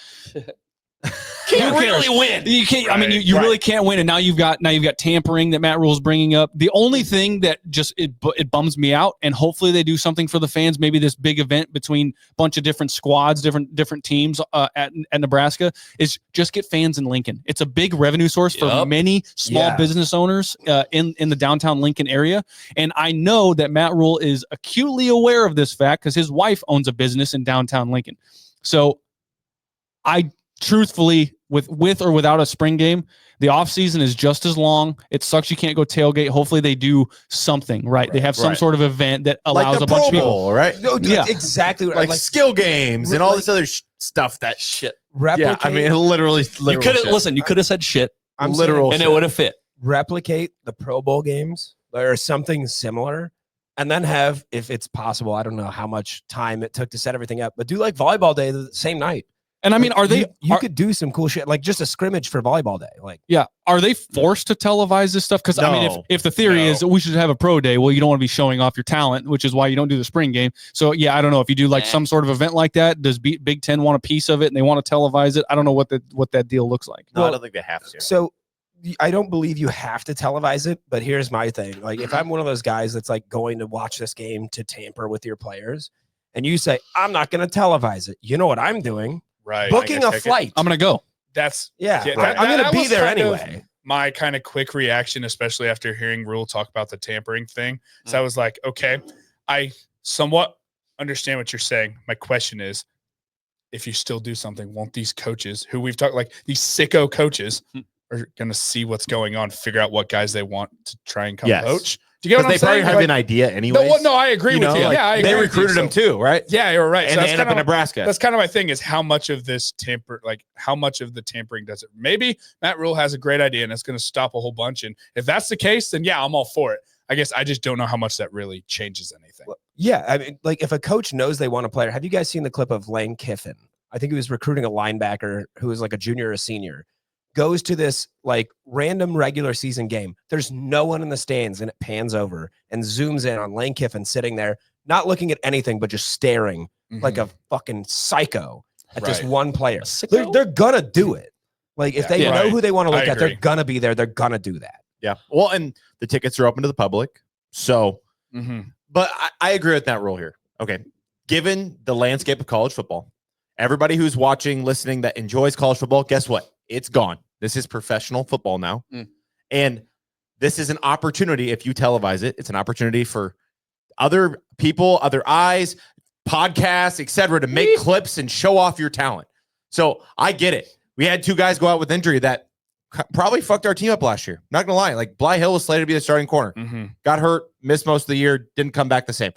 Can't really win. You can't. Right, I mean, you really can't win. And now you've got tampering that Matt Rule's bringing up. The only thing that just it bums me out, and hopefully they do something for the fans. Maybe this big event between a bunch of different squads, different teams at Nebraska is just get fans in Lincoln. It's a big revenue source for many small business owners in the downtown Lincoln area. And I know that Matt Rule is acutely aware of this fact because his wife owns a business in downtown Lincoln. So truthfully, with or without a spring game, the offseason is just as long. It sucks you can't go tailgate. Hopefully they do something, right? They have some sort of event that allows like a bunch of people. Bowl, right? No, dude, exactly. Like skill games and all this other stuff. That shit. Replicate. Yeah, I mean, literally you could have listen. You could have said shit. I'm literal, and it would have fit. Replicate the Pro Bowl games or something similar, and then have, if it's possible, I don't know how much time it took to set everything up, but do like volleyball day the same night. And I mean, you could do some cool shit, like just a scrimmage for volleyball day. Like, are they forced to televise this stuff? Because I mean, if the theory is that we should have a pro day, well, you don't want to be showing off your talent, which is why you don't do the spring game. So I don't know if you do like some sort of event like that. Does Big Ten want a piece of it and they want to televise it? I don't know what that deal looks like. No, I don't think they have to. So I don't believe you have to televise it, but here's my thing. Like, if I'm one of those guys that's like going to watch this game to tamper with your players, and you say, I'm not going to televise it, you know what I'm doing? Right. Booking a flight. I'm going to go. That's right. I'm going to be there anyway. My kind of quick reaction, especially after hearing Rule talk about the tampering thing. So I was like, okay, I somewhat understand what you're saying. My question is, if you still do something, won't these coaches who we've talked, like these sicko coaches are going to see what's going on, figure out what guys they want to try and come coach? Do you get what I'm saying? They probably have an idea anyway. No, I agree with you. Yeah, I agree. They recruited him too, right? Yeah, you're right. And they end up in Nebraska. That's kind of my thing, is how much of this how much of the tampering does it? Maybe Matt Rule has a great idea and it's going to stop a whole bunch. And if that's the case, then I'm all for it. I guess I just don't know how much that really changes anything. Yeah, I mean, like if a coach knows they want a player, have you guys seen the clip of Lane Kiffin? I think he was recruiting a linebacker who was like a junior or a senior. Goes to this like random regular season game. There's no one in the stands, and it pans over and zooms in on Lane Kiffin sitting there, not looking at anything, but just staring like a fucking psycho at this one player. They're gonna do it. Like if they know who they want to look at, they're gonna be there. They're gonna do that. Yeah. Well, and the tickets are open to the public. So, but I agree with that rule here. Okay. Given the landscape of college football, everybody who's watching, listening, that enjoys college football, guess what? It's gone. This is professional football now. And this is an opportunity. If you televise it, it's an opportunity for other people, other eyes, podcasts, etc., to make clips and show off your talent. So I get it. We had two guys go out with injury that probably fucked our team up last year. Not going to lie. Like Bly Hill was slated to be the starting corner. Got hurt, missed most of the year, didn't come back the same.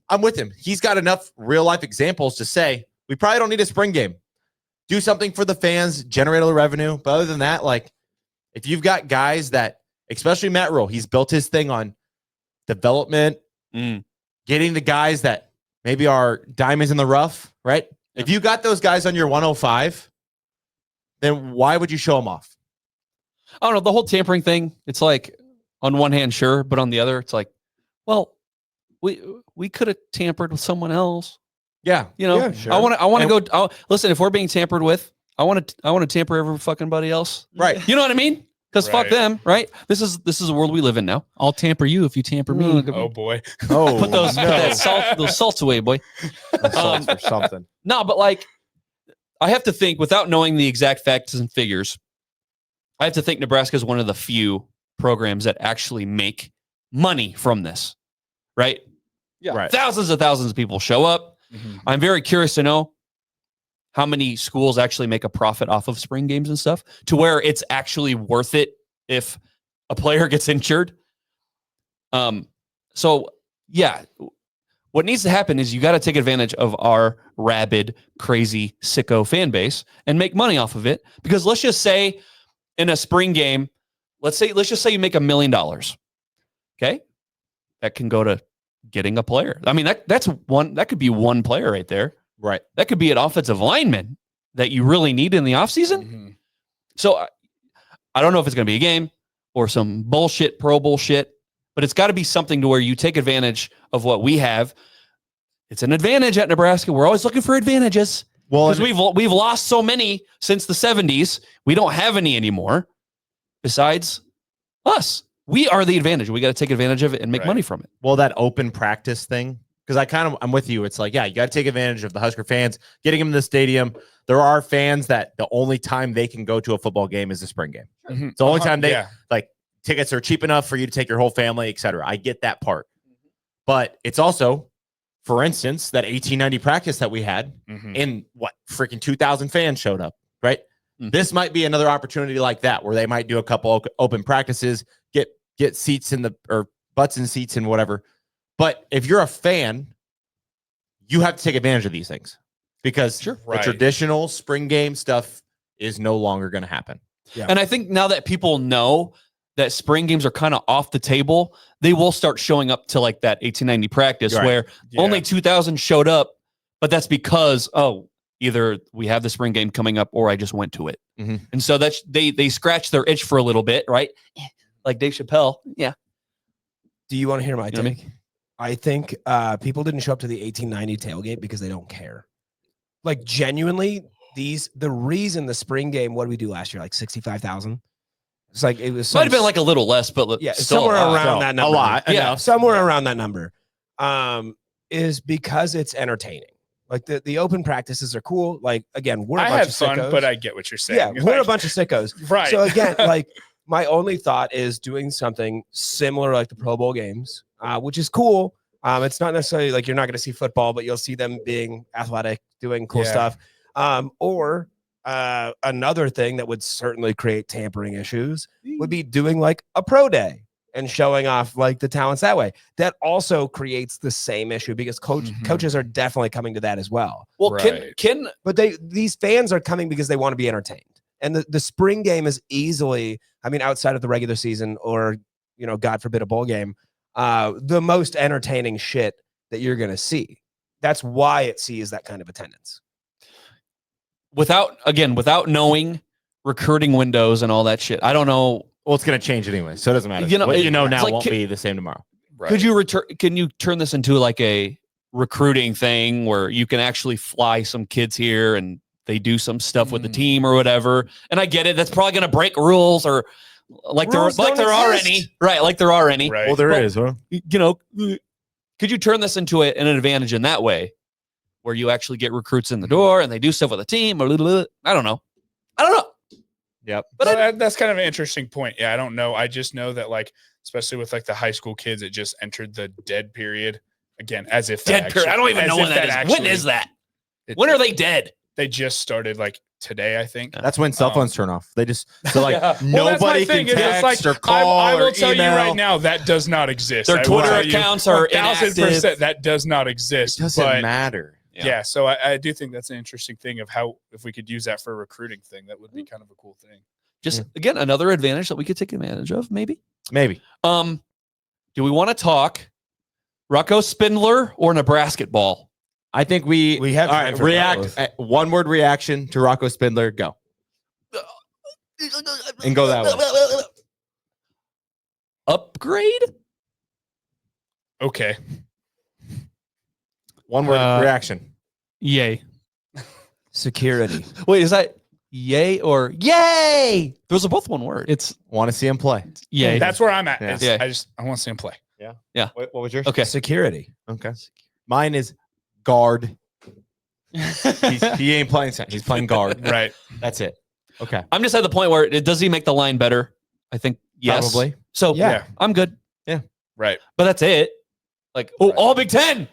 I'm with him. He's got enough real life examples to say, we probably don't need a spring game. Do something for the fans, generate a little revenue. But other than that, like if you've got guys that especially Matt Rule. He's built his thing on development, getting the guys that maybe are diamonds in the rough, right? Yeah. If you got those guys on your 105, then why would you show them off? I don't know. The whole tampering thing, it's like on one hand, sure, but on the other, it's like, well, we could have tampered with someone else. Yeah. You know, yeah, sure. I want to go. Listen, if we're being tampered with, I want to tamper every fucking buddy else. Right. You know what I mean? Because fuck them, right? This is a world we live in now. I'll tamper you if you tamper me. Oh boy. Oh, put those salts away, boy. Salts or something. No, but like, I have to think without knowing the exact facts and figures. I have to think Nebraska is one of the few programs that actually make money from this, right? Yeah. Right. Thousands of people show up. Mm-hmm. I'm very curious to know how many schools actually make a profit off of spring games and stuff to where it's actually worth it if a player gets injured. So yeah, what needs to happen is you got to take advantage of our rabid, crazy, sicko fan base and make money off of it. Because let's just say in a spring game, let's just say you make $1 million. Okay. That can go to getting a player. I mean, that could be one player right there. Right. That could be an offensive lineman that you really need in the offseason. Mm-hmm. So I don't know if it's going to be a game or some bullshit, pro bullshit, but it's got to be something to where you take advantage of what we have. It's an advantage at Nebraska. We're always looking for advantages. Well, because we've lost so many since the 70s. We don't have any anymore besides us. We are the advantage. We got to take advantage of it and make money from it. Well, that open practice thing, because I'm with you. It's like, yeah, you got to take advantage of the Husker fans, getting them in the stadium. There are fans that the only time they can go to a football game is the spring game. Mm-hmm. It's the only time like tickets are cheap enough for you to take your whole family, et cetera. I get that part. But it's also, for instance, that 1890 practice that we had in freaking 2,000 fans showed up, right? Mm-hmm. This might be another opportunity like that where they might do a couple open practices, get seats or butts in seats and whatever. But if you're a fan, you have to take advantage of these things because the traditional spring game stuff is no longer going to happen. Yeah. And I think now that people know that spring games are kind of off the table, they will start showing up to like that 1890 practice where only 2,000 showed up, but that's because, either we have the spring game coming up or I just went to it. Mm-hmm. And so that's they scratch their itch for a little bit, right? Like Dave Chappelle. Yeah. Do you want to hear my take? I think people didn't show up to the 1890 tailgate because they don't care. Like genuinely, the reason the spring game, what did we do last year? Like 65,000. It's like it was might have been like a little less, but somewhere around that number. A lot. Yeah, somewhere around that number. Is because it's entertaining. Like the open practices are cool. Like again, we're a bunch of sickos. But I get what you're saying. Yeah, we're a bunch of sickos. Right. So again, like my only thought is doing something similar like the Pro Bowl games, which is cool. It's not necessarily like you're not going to see football, but you'll see them being athletic, doing cool stuff. Or another thing that would certainly create tampering issues would be doing like a pro day and showing off like the talents that way. That also creates the same issue because coaches are definitely coming to that as well. Well, but these fans are coming because they want to be entertained. And the spring game is easily, I mean, outside of the regular season or, God forbid a bowl game, the most entertaining shit that you're going to see. That's why it sees that kind of attendance. Without knowing recruiting windows and all that shit, I don't know. Well, it's going to change anyway, so it doesn't matter. What now won't be the same tomorrow. Right. Can you turn this into like a recruiting thing where you can actually fly some kids here and they do some stuff with the team or whatever? And I get it. That's probably going to break rules or like there are any. Right, like there are any. Right. Well, there is, huh? Could you turn this into an advantage in that way where you actually get recruits in the door and they do stuff with a team or I don't know. Yep. But that's kind of an interesting point. Yeah, I don't know. I just know that like, especially with like the high school kids, it just entered the dead period again, as if dead period. I don't even know when that is. When is that? When are they dead? They just started like today, I think. That's when cell phones turn off. They just nobody can text or call. I will tell email. You right now that does not exist. Their Twitter accounts are 1,000% that does not exist. It doesn't matter. Yeah, so I do think that's an interesting thing of how if we could use that for a recruiting thing, that would be kind of a cool thing. Just again, another advantage that we could take advantage of, maybe. Maybe. Do we want to talk Rocco Spindler or Nebraska ball? I think we have all time right, for react. both. One word reaction to Rocco Spindler. Go. And go that way. Upgrade? Okay. One word reaction. Yay. Security. Wait, is that yay or yay? Those are both one word. It's Want to see him play? yay. That's where I'm at. Yeah. It's- I want to see him play. What was yours? Okay. Security. Okay. Mine is guard. He ain't playing center. He's playing guard. Right. That's it. Okay. I'm just at the point where does he make the line better? I think yes. Probably. So Yeah. I'm good. Right. But that's it. Like, all Big Ten.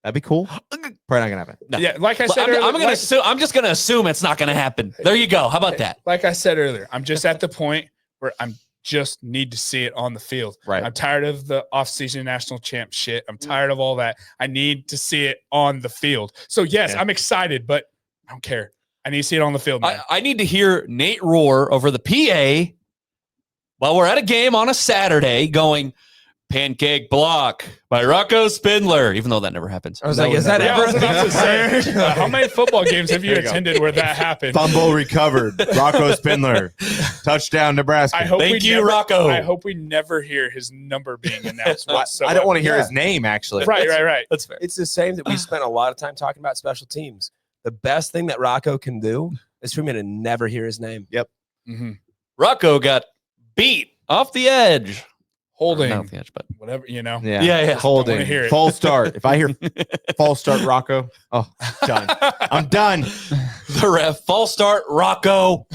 That'd be cool. Probably not gonna happen. No. Yeah. Like I said earlier, I'm just gonna assume it's not gonna happen. There you go. How about that? like I said earlier, I'm just at the point where I'm just need to see it on the field. Right. I'm tired of the off-season national champ shit. I'm tired of all that. I need to see it on the field. So yes, I'm excited, but I don't care. I need to see it on the field. Man. I need to hear Nate roar over the PA while we're at a game on a Saturday going pancake block by Rocco Spindler, even though that never happens. I was like, is that Yeah, I was ever? about to say, how many football games have you There you go. attended where that happened? Fumble recovered. Rocco Spindler. Touchdown, Nebraska. I hope Thank we you, never, Rocco. I hope we never hear his number being announced. I don't want to hear Yeah. his name, actually. Right. That's fair. It's the same that we spent a lot of time talking about special teams. The best thing that Rocco can do is for me to never hear his name. Mhm. Rocco got beat off the edge. Holding, Not off the edge, but whatever, you know. Yeah. Yeah. Holding. wanna hear it. False start. If I hear false start, Rocco, done. I'm done. the ref false start Rocco.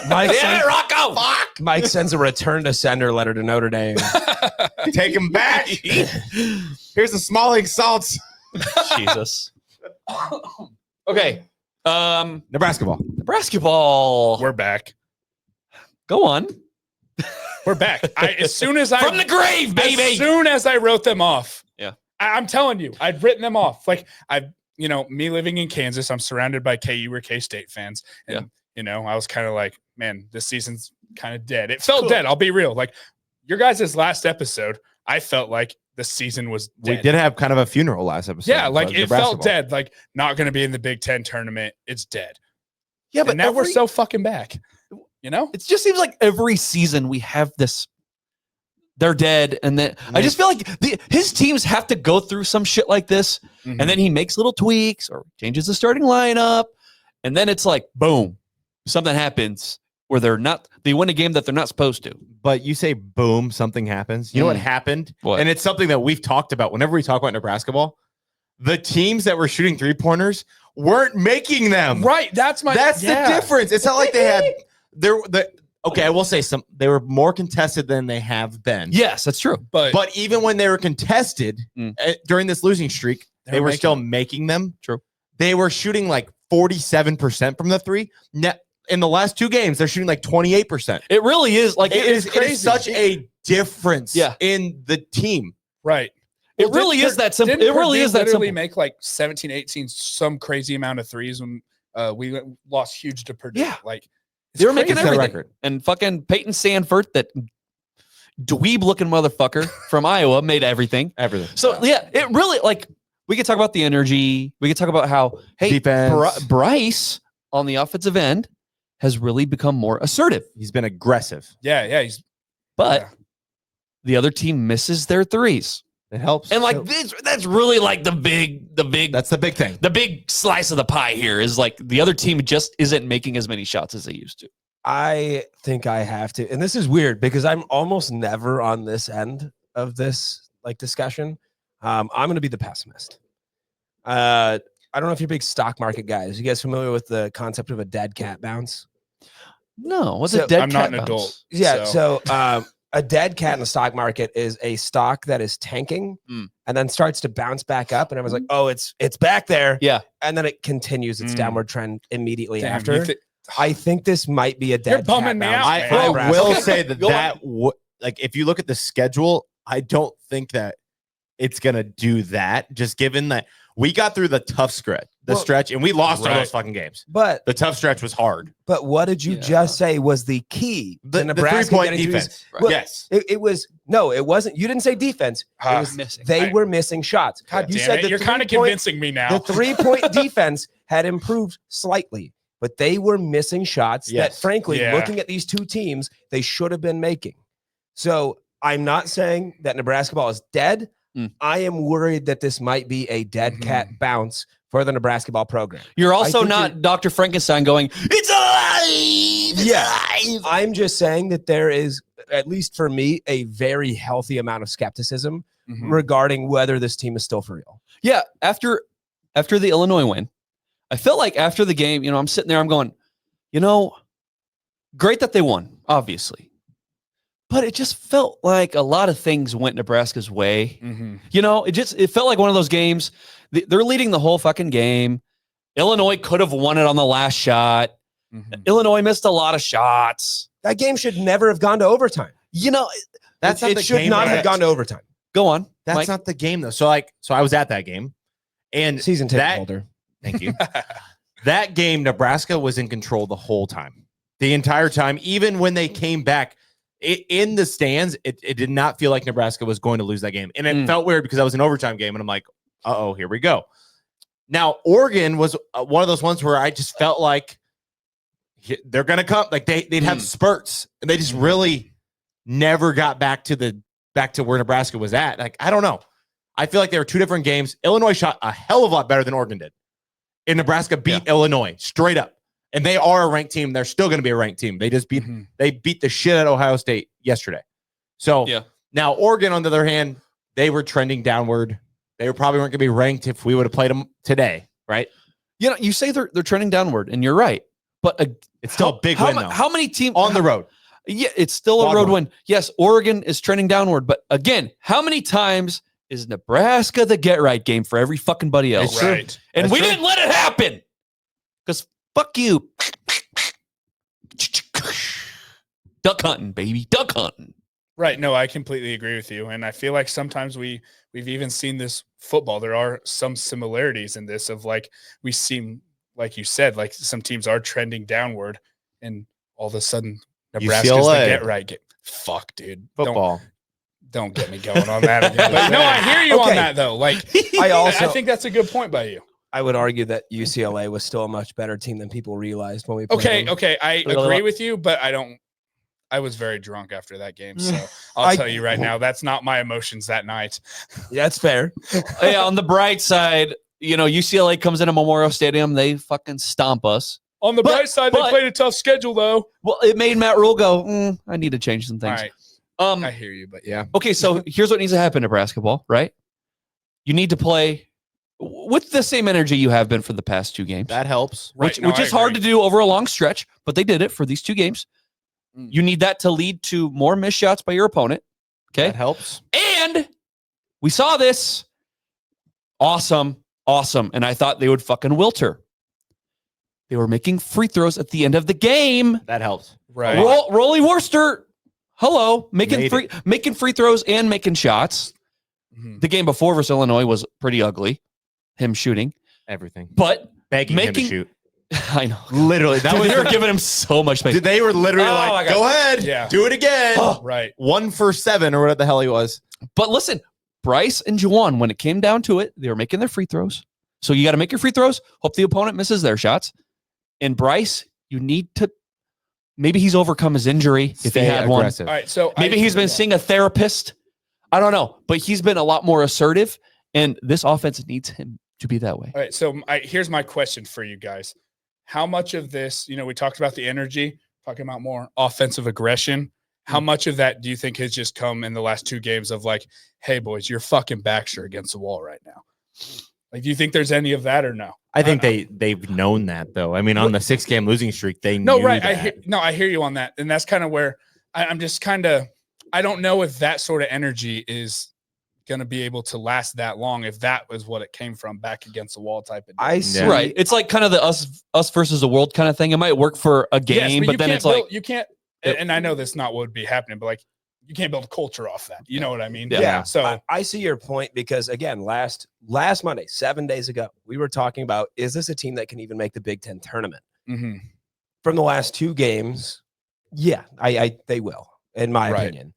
Mike, Yeah, sends, Rocco. Mike sends a return to sender letter to Notre Dame. Take him back. Here's the Smalling salts. Jesus. Okay. Nebraska ball. Nebraska ball. We're back. Go on. We're back. As soon as I From the grave, baby. As soon as I wrote them off. Yeah. I'm telling you, I'd written them off. Like me living in Kansas, I'm surrounded by KU or K-State fans. And, I was kind of like, man, this season's kind of dead. It felt dead. I'll be real. Like your guys' last episode, I felt like the season was dead. We did have kind of a funeral last episode. Yeah, like of it Nebraska felt ball. dead. Like not going to be in the Big Ten tournament. It's dead. Yeah, but And now we're so fucking back. You know? it just seems like every season we have this. They're dead, and then I just feel like his teams have to go through some shit like this, Mhm. and then he makes little tweaks or changes the starting lineup, and then it's like boom, something happens where they win a game that they're not supposed to. But you say boom, something happens. You know what happened? What? And it's something that we've talked about whenever we talk about Nebraska ball. The teams that were shooting 3-pointers weren't making them. Right. That's the the difference. It's not like they had okay, I will say they were more contested than they have been. Yes, that's true. But even when they were contested during this losing streak, they were still making them. True. They were shooting like 47% from the three. In the last two games, they're shooting like 28%. It really is like It is such a difference in the team. right. It really is that simple. It really is that simple. Make like 17, 18, some crazy amount of threes when we lost huge to Purdue. Yeah. Like They were making It's their everything. record. And fucking Peyton Sanford, that dweeb looking motherfucker from Iowa, made everything. Everything. So yeah, it really like we could talk about the energy. We could talk about how Defense. Bryce on the offensive end has really become more assertive. He's been aggressive. yeah. He's But the other team misses their threes. It helps. And like that's really like the big That's the big thing. the big slice of the pie here is like the other team just isn't making as many shots as they used to. I think I have to, and this is weird because I'm almost never on this end of this like discussion. I'm going to be the pessimist. I don't know if you're big stock market guys. You guys familiar with the concept of a dead cat bounce? No, what's So, a dead I'm cat not an bounce? adult. Yeah. So a dead cat in the stock market is a stock that is tanking Mm. and then starts to bounce back up. And I was like, oh, it's back there. Yeah. And then it continues its Mm. downward trend immediately Damn, after. you thi- I think this might be a dead You're bumming cat me bounce. out, I, man. I Nebraska. will Okay. say that Go on. like if you look at the schedule, I don't think that it's gonna do that. Just given that We got through the tough stretch, and we lost all Right. those fucking games. But The tough stretch was hard. what did you just say was the key to The Nebraska 3-point getting to these- defense. Well, Yes. It was no, it wasn't. You didn't say defense. It Ah, was missing. they were missing shots. God You damn said it. the You're kind of 3-point convincing me now. The 3-point defense had improved slightly, but they were missing shots that, Yes. frankly, Yeah. looking at these two teams, they should have been making. So I'm not saying that Nebraska ball is dead. I am worried that this might be a dead cat bounce for the Nebraska ball program. You're also think not Dr. Frankenstein going, it's alive! It's alive! I'm just saying that there is, at least for me, a very healthy amount of skepticism Mhm. regarding whether this team is still for real. Yeah, after the Illinois win, I felt like after the game, I'm sitting there, I'm going, great that they won, obviously. But it just felt like a lot of things went Nebraska's way. Mhm. It felt like one of those games. They're leading the whole fucking game. Illinois could have won it on the last shot. Mhm. Illinois missed a lot of shots. That game should never have gone to overtime. That's not it the should game, not right? have gone to overtime. Go on. That's Mike. not the game, though. So I was at that game. And Season ticket that- holder. Thank you. That game, Nebraska was in control the whole time. The entire time, even when they came back in the stands, it did not feel like Nebraska was going to lose that game. And it felt weird because that was an overtime game. And I'm like, uh-oh, here we go. Now, Oregon was one of those ones where I just felt like they're going to come. Like they'd have spurts. And they just really never got back to where Nebraska was at. Like, I don't know. I feel like they were two different games. Illinois shot a hell of a lot better than Oregon did. And Nebraska beat Illinois straight up. And they are a ranked team. They're still going to be a ranked team. They just beat they beat the shit out of Ohio State yesterday. So now Oregon, on the other hand, they were trending downward. They probably weren't going to be ranked if we would have played them today, right? You say they're trending downward, and you're right. But it's still a big win, though. How many teams on the road? Yeah, it's still a road win. Yes, Oregon is trending downward. But again, how many times is Nebraska the get right game for every fucking buddy else? Right. And That's we true. didn't let it happen. Because fuck you. Duck hunting, baby. Duck hunting. Right. No, I completely agree with you. And I feel like sometimes we've even seen this football. There are some similarities in this of like we seem, like you said, like some teams are trending downward and all of a sudden Nebraska's the UCLA. get right game. Fuck, dude. Football. Don't get me going on that again. But no, I hear you on Okay. that though. Like I I think that's a good point by you. I would argue that UCLA was still a much better team than people realized when we played them. Okay. I agree with you, but I was very drunk after that game. So I'll tell you right now, that's not my emotions that night. That's fair. Hey, on the bright side, UCLA comes into Memorial Stadium. They fucking stomp us. On the bright side, they played a tough schedule though. Well, it made Matt Rule go, I need to change some All things. right. I hear you, but yeah. Okay, so here's what needs to happen to basketball, right? You need to play with the same energy you have been for the past two games. That helps. Which No, I is hard to agree. do over a long stretch, but they did it for these two games. You need that to lead to more missed shots by your opponent. Okay. That helps. And we saw this. Awesome. And I thought they would fucking wilt her. They were making free throws at the end of the game. That helps. Right. Rolly Worcester. Hello. Made Making free throws and making shots. Mhm. The game before versus Illinois was pretty ugly. Him shooting. Everything. But Begging him to making- shoot. I know. Literally. That was They were giving him so much space. They were literally Oh my like, God. go ahead. Yeah. Do it again. Right. 1 for 7 or whatever the hell he was. But listen, Bryce and Juwan, when it came down to it, they were making their free throws. So you got to make your free throws. Hope the opponent misses their shots. And Bryce, you need to. Maybe he's overcome his injury if he Stay had aggressive. All right. So one. Maybe he's been seeing a therapist. I don't know, but he's been a lot more assertive, and this offense needs him to be that way. All right. So here's my question for you guys. How much of this, we talked about the energy, talking about more offensive aggression. How much of that do you think has just come in the last two games of like, hey, boys, your fucking backs are against the wall right now? Like, do you think there's any of that or no? I think they've known that, though. I mean, on the 6-game losing streak, they No, knew right. that. I hear you on that. And that's kind of where I'm just kind of, I don't know if that sort of energy is going to be able to last that long if that was what it came from, back against the wall type of deal. I see. Yeah. Right. It's like kind of the us versus the world kind of thing. It might work for a game, Yes, but you then can't it's like you can't, and I know that's not what would be happening, but like you can't build a culture off that. You know what I mean? Yeah. So I see your point because again, last Monday, 7 days ago, we were talking about, is this a team that can even make the Big Ten tournament? mhm. From the last 2 games, yeah, they will, in my Right. opinion.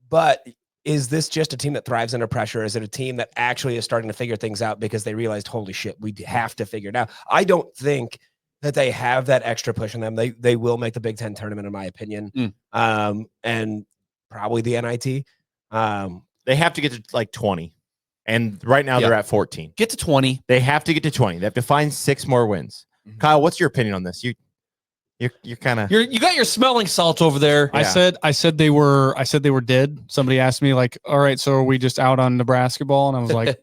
But is this just a team that thrives under pressure? Is it a team that actually is starting to figure things out because they realized, holy shit, we have to figure it out? I don't think that they have that extra push on them. They will make the Big Ten tournament, in my opinion. And probably the NIT. They have to get to like 20. And right now they're at 14. Get to 20. They have to get to 20. They have to find 6 more wins. Kyle, what's your opinion on this? You're kind of You got your smelling salts over there. Yeah. I said they were dead. Somebody asked me like, all right, so are we just out on Nebraska ball? And I was like,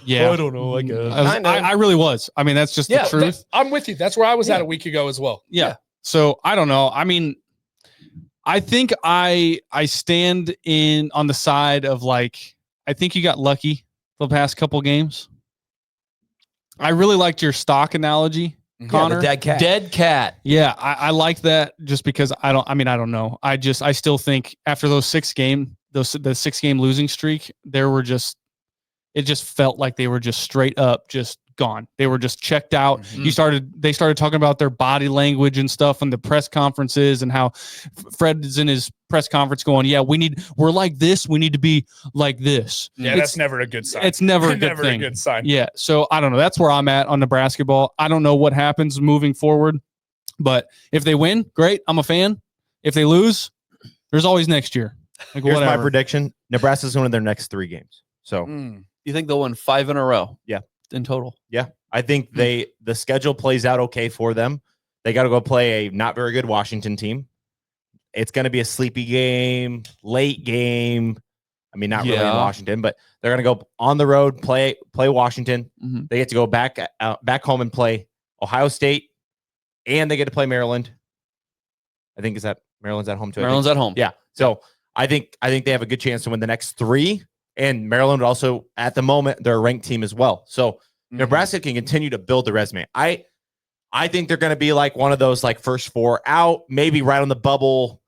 yeah. I don't know. I guess. I really was. I mean, that's just the truth. I'm with you. That's where I was at a week ago as well. Yeah. So I don't know. I mean, I think I stand on the side of like, I think you got lucky the past couple games. I really liked your stock analogy, Connor. the dead cat. Dead cat. Yeah, I like that just because I don't know. I still think after the 6 game losing streak, it just felt like they were just straight up just gone. They were just checked out. They started talking about their body language and stuff on the press conferences and how Fred is in his press conference going, yeah, we're like this. We need to be like this. Yeah, that's never a good sign. It's never a good never thing. a good sign. Yeah. So I don't know. That's where I'm at on Nebraska ball. I don't know what happens moving forward, but if they win, great. I'm a fan. If they lose, there's always next year. Like, Here's whatever. my prediction. Nebraska's going to win their next 3 games. So You think they'll win 5 in a row? Yeah. In total. yeah, I think the schedule plays out okay for them. They got to go play a not very good Washington team. It's going to be a sleepy game, late game. I mean, not really in Washington, but they're going to go on the road, play Washington. They get to go back home and play Ohio State, and they get to play Maryland. I think is that Maryland's at home too. Maryland's at home. Yeah. So I think they have a good chance to win the next 3. And Maryland also, at the moment, they're a ranked team as well. So Nebraska can continue to build the resume. I think they're going to be like one of those like first 4 out, maybe right on the bubble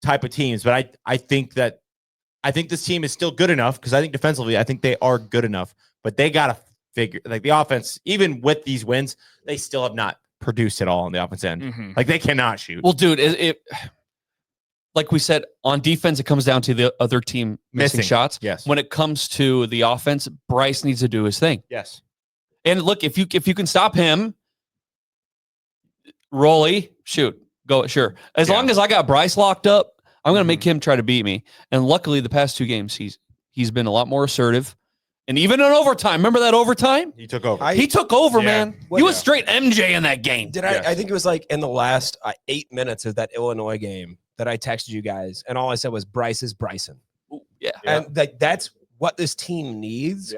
type of teams. But I think this team is still good enough because I think defensively, I think they are good enough. But they got to figure like the offense, even with these wins, they still have not produced at all on the offense end. Like they cannot shoot. Well, dude, it like we said, on defense, it comes down to the other team missing shots. Yes. When it comes to the offense, Bryce needs to do his thing. Yes. And look, if you can stop him, Rolly, shoot, go, sure. As long as I got Bryce locked up, I'm going to make him try to beat me. And luckily, the past 2 games, he's been a lot more assertive. And even in overtime, remember that overtime? He took over. He took over, Yeah. man. He was straight MJ in that game. I think it was like in the last 8 minutes of that Illinois game that I texted you guys, and all I said was Bryce is Bryson. Ooh, yeah. And that's what this team needs.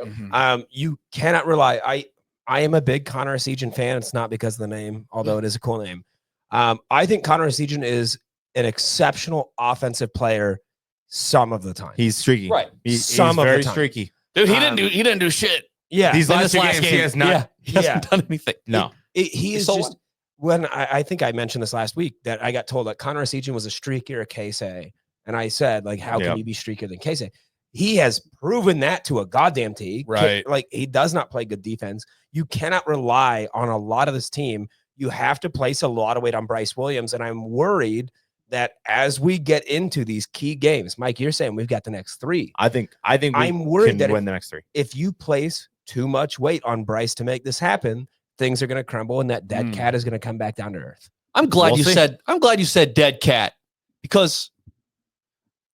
You cannot rely. I am a big Connor Sejan fan. It's not because of the name, although it is a cool name. I think Connor Sejan is an exceptional offensive player some of the time. He's streaky. Right. He's Some of the very time. streaky. Dude, he didn't do shit. Yeah. These In last this 2 last games, he game. has not. He hasn't done anything. No. He is So just when I think I mentioned this last week that I got told that Connor Sejan was a streakier Casey. And I said, like, how can you be streakier than Casey? He has proven that to a goddamn T. Right. Like, he does not play good defense. You cannot rely on a lot of this team. You have to place a lot of weight on Bryce Williams. And I'm worried that as we get into these key games, Mike, you're saying we've got the next 3. I think I'm worried can that win the next 3. if you place too much weight on Bryce to make this happen, things are going to crumble and that dead cat is going to come back down to earth. I'm glad We'll you see. said dead cat, because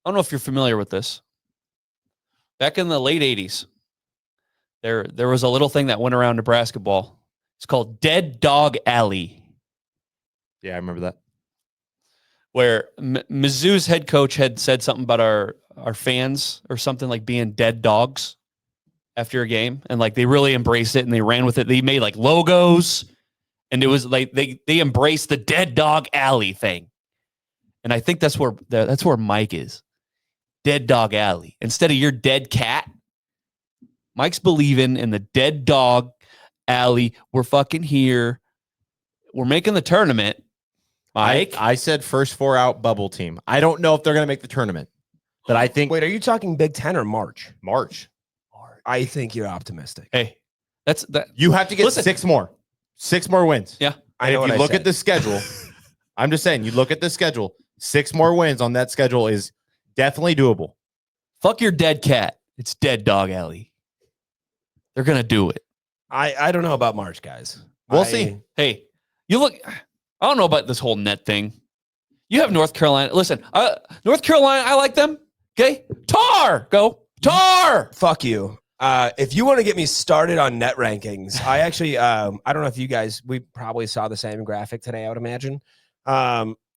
I don't know if you're familiar with this. Back in the late 80s, there was a little thing that went around Nebraska ball. It's called Dead Dog Alley, Yeah, I remember that. where Mizzou's head coach had said something about our fans or something like being dead dogs after a game, and like they really embraced it and they ran with it. They made like logos, and it was like they embraced the Dead Dog Alley thing. And I think that's where Mike is. Dead Dog Alley. Instead of your dead cat, Mike's believing in the Dead Dog Alley. We're fucking here. We're making the tournament. Mike? I said first 4 out bubble team. I don't know if they're going to make the tournament, but I think Wait, are you talking Big Ten or March? March. I think you're optimistic. Hey, that's that. You have to get Listen. 6 more. 6 more wins. Yeah. I know And if what you I look said. at the schedule, I'm just saying, you look at the schedule, 6 more wins on that schedule is definitely doable. Fuck your dead cat. It's dead dog alley. They're gonna do it. I don't know about March, guys. We'll see. Hey, you look. I don't know about this whole net thing. You have North Carolina. Listen, North Carolina. I like them. Okay, Tar, go Tar. Fuck you. If you want to get me started on net rankings, I actually, I don't know if you guys, we probably saw the same graphic today, I would imagine,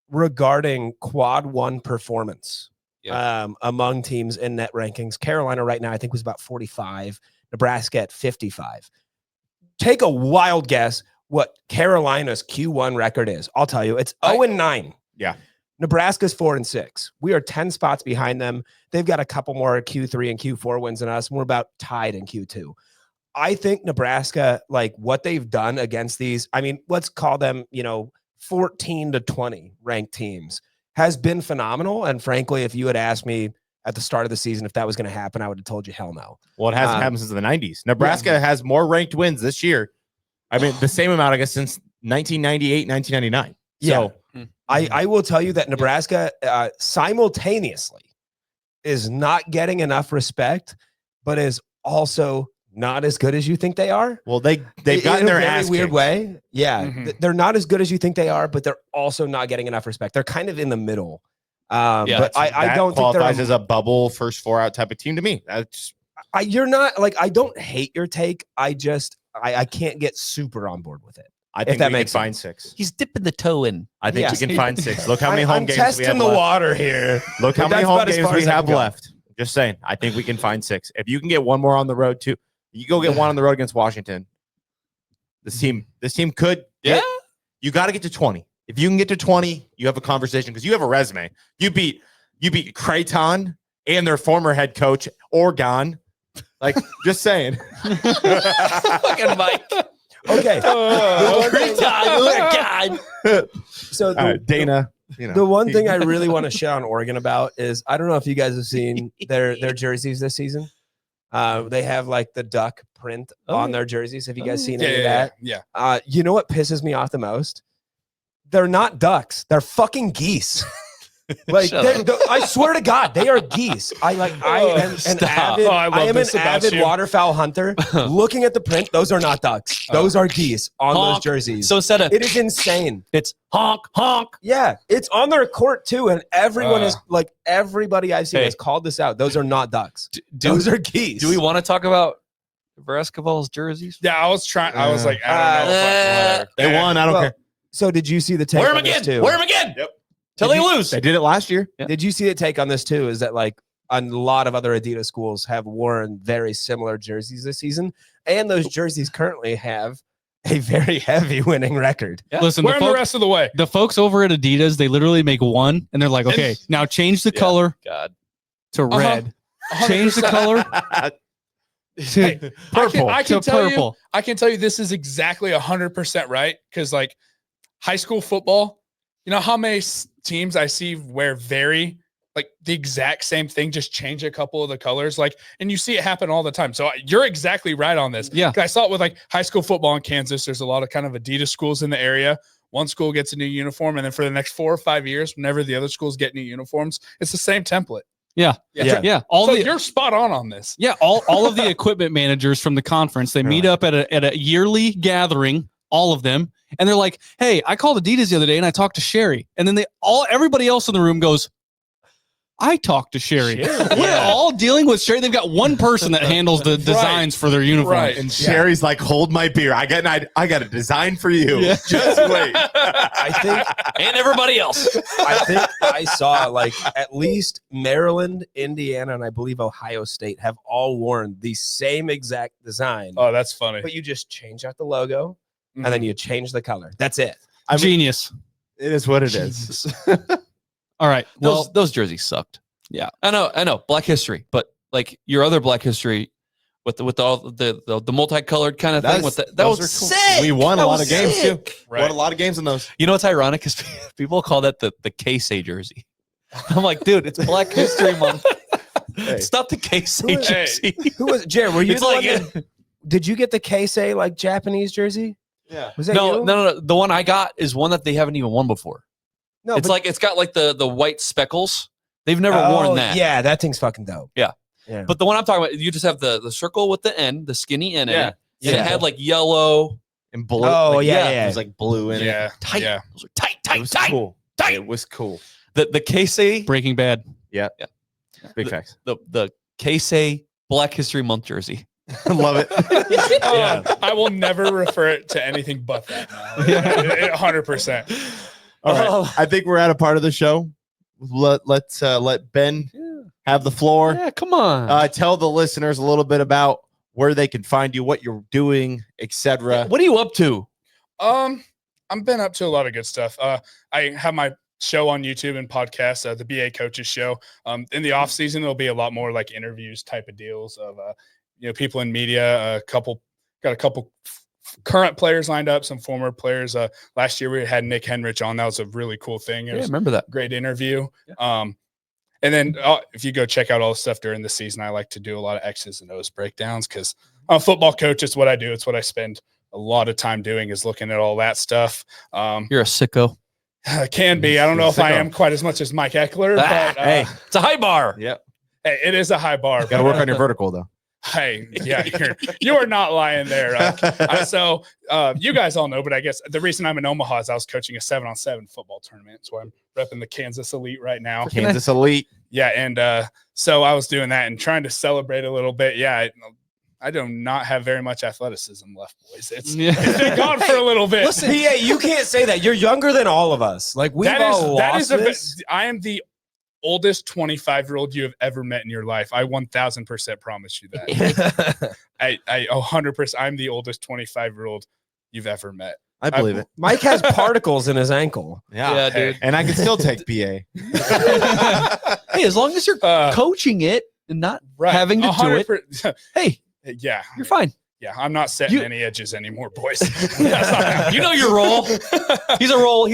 regarding quad 1 performance among teams in net rankings. Carolina right now, I think, was about 45, Nebraska at 55. Take a wild guess what Carolina's Q1 record is. I'll tell you, it's 0-9. Yeah. Nebraska's 4-6. We are 10 spots behind them. They've got a couple more Q3 and Q4 wins than us, and we're about tied in Q2. I think Nebraska, like what they've done against these, I mean, let's call them, 14 to 20 ranked teams, has been phenomenal. And frankly, if you had asked me at the start of the season if that was going to happen, I would have told you hell no. Well, it hasn't happened since the 90s. Nebraska has more ranked wins this year. I mean, the same amount, I guess, since 1998, 1999. So I will tell you that Nebraska simultaneously is not getting enough respect, but is also not as good as you think they are. well, they've gotten their ass weird kicked. way. Yeah, Mhm. they're not as good as you think they are, but they're also not getting enough respect. They're kind of in the middle. But I don't think qualifies they're as a bubble first 4 out type of team to me. That's you're not like, I don't hate your take. I can't get super on board with it. I think that we makes can find sense. 6. He's dipping the toe in. I think Yeah. we can find 6. Look how many home I'm games we testing have the left. water here. Look how But many that's home about as games far we as I have can go. left. Just saying. I think we can find 6. If you can get one more on the road too, you go get one on the road against Washington. This team could. Yeah. You got to get to 20. If you can get to 20, you have a conversation because you have a resume. You beat Creighton and their former head coach Oregon. Like, just saying. Fucking Mike. Okay. God. So All right, Dana. the one thing I really want to shit on Oregon about is, I don't know if you guys have seen their jerseys this season. They have like the duck print on their jerseys. Have you guys seen any of that? Yeah. You know what pisses me off the most? They're not ducks. They're fucking geese. Like, Shut I swear to God, they are geese. I am an Stop. avid, Oh, I love I am an this about avid you. waterfowl hunter. Looking at the print, those are not ducks. Those are geese on those Honk. jerseys. So instead of It is insane. it's honk honk. Yeah, it's on their court too, and everyone is like, everybody I've seen Hey. has called this out. Those are not ducks. Do Those are geese. do we want to talk about basketball's jerseys? Yeah, I was trying. I was like, I don't know. Fuck, whatever. They won. I don't Well, care. So did you see the take Wear them on this again. too? Wear them again. Yep. Till they lose. They did it last year. Yeah. Did you see the take on this too? Is that like a lot of other Adidas schools have worn very similar jerseys this season, and those jerseys currently have a very heavy winning record. Yeah. Listen, Wear them the rest of the way. the folks over at Adidas, they literally make one and they're like, okay, now change the Yeah. color God. to red. Change the 100%. color to Purple. I can to tell purple. you, I can tell you this is exactly 100% right. Because like high school football, you know how many teams I see wear very like the exact same thing, just change a couple of the colors, like, and you see it happen all the time. So you're exactly right on this. Yeah. 'Cause I saw it with like high school football in Kansas. There's a lot of kind of Adidas schools in the area. One school gets a new uniform, and then for the next 4 or 5 years, whenever the other schools get new uniforms, it's the same template. Yeah. Yeah. Yeah. All So the you're spot on this. Yeah, all of the equipment managers from the conference, they meet up at a yearly gathering, all of them, and they're like, "Hey, I called Adidas the other day and I talked to Sherry." And then everybody else in the room goes, "I talked to Sherry." We're all dealing with Sherry. They've got one person that handles the designs for their uniform. Right. And Sherry's like, hold my beer. I got a design for you. Yeah. Just wait. I think And everybody else. I think I saw like at least Maryland, Indiana, and I believe Ohio State have all worn the same exact design. Oh, that's funny. But you just change out the logo Mhm. and then you change the color. That's it. I mean, Genius. it is what it is. All right. Well, Those jerseys sucked. Yeah. I know. Black history, but like your other Black history with all the multicolored kind of thing. With that was those are cool. sick. We won a That lot was of games sick. too. Right. Won a lot of games in those. You know what's ironic is people call that the K-Say jersey. I'm like, dude, it's Black History Month. It's not the K-Say jersey. Who was Jared? Were you It's the like one that, did you get the K-Say like Japanese jersey? Yeah. Was that no, you? no. The one I got is one that they haven't even won before. No, It's like it's got like the white speckles. They've never worn that. Yeah, that thing's fucking dope. Yeah. Yeah. But the one I'm talking about, you just have the circle with the end, the skinny end in Yeah. it. And it had like yellow. And blue. Oh, like, yeah. It was like blue in it. Yeah. Tight. Yeah. Those are tight, It was tight. cool. tight. It was cool. The K-Say, Breaking Bad. Big facts. the K-Say Black History Month jersey. Love it. I will never refer it to anything but that now. 100%. All right. I think we're at a part of the show. Let's let Ben have the floor. Yeah, come on. Tell the listeners a little bit about where they can find you, what you're doing, etc. What are you up to? I've been up to a lot of good stuff. I have my show on YouTube and podcast, the BA Coaches Show. In the off season, there'll be a lot more like interviews type of deals of people in media. Got a couple current players lined up, some former players. Last year we had Nick Henrich on. That was a really cool thing. It Yeah, was remember that. a great interview. Yeah. And then if you go check out all the stuff during the season, I like to do a lot of X's and O's breakdowns because I'm a football coach. It's what I do. It's what I spend a lot of time doing is looking at all that stuff. You're a sicko. Can be. I don't know if I am quite as much as Mike Eckler, but Hey, it's a high bar. Yep. hey, it is a high bar. Got to work on your vertical though. Hey, yeah, you are not lying there. So you guys all know, but I guess the reason I'm in Omaha is I was coaching a 7-on-7 football tournament. So I'm repping the Kansas Elite right now. Kansas Elite. Yeah, and so I was doing that and trying to celebrate a little bit. Yeah, I do not have very much athleticism left, boys. It's been gone for a little bit. Listen, PA, you can't say that. You're younger than all of us. Like we've all lost this. I am the oldest 25-year-old you have ever met in your life. I 1000% promise you that. I 100%. I'm the oldest 25-year-old you've ever met. I believe it. Mike has particles in his ankle. Yeah, dude. And I can still take BA. Hey, as long as you're coaching it and not having to do it, hey, yeah, you're fine. Yeah, I'm not setting any edges anymore, boys. That's not happening. You know your role. He's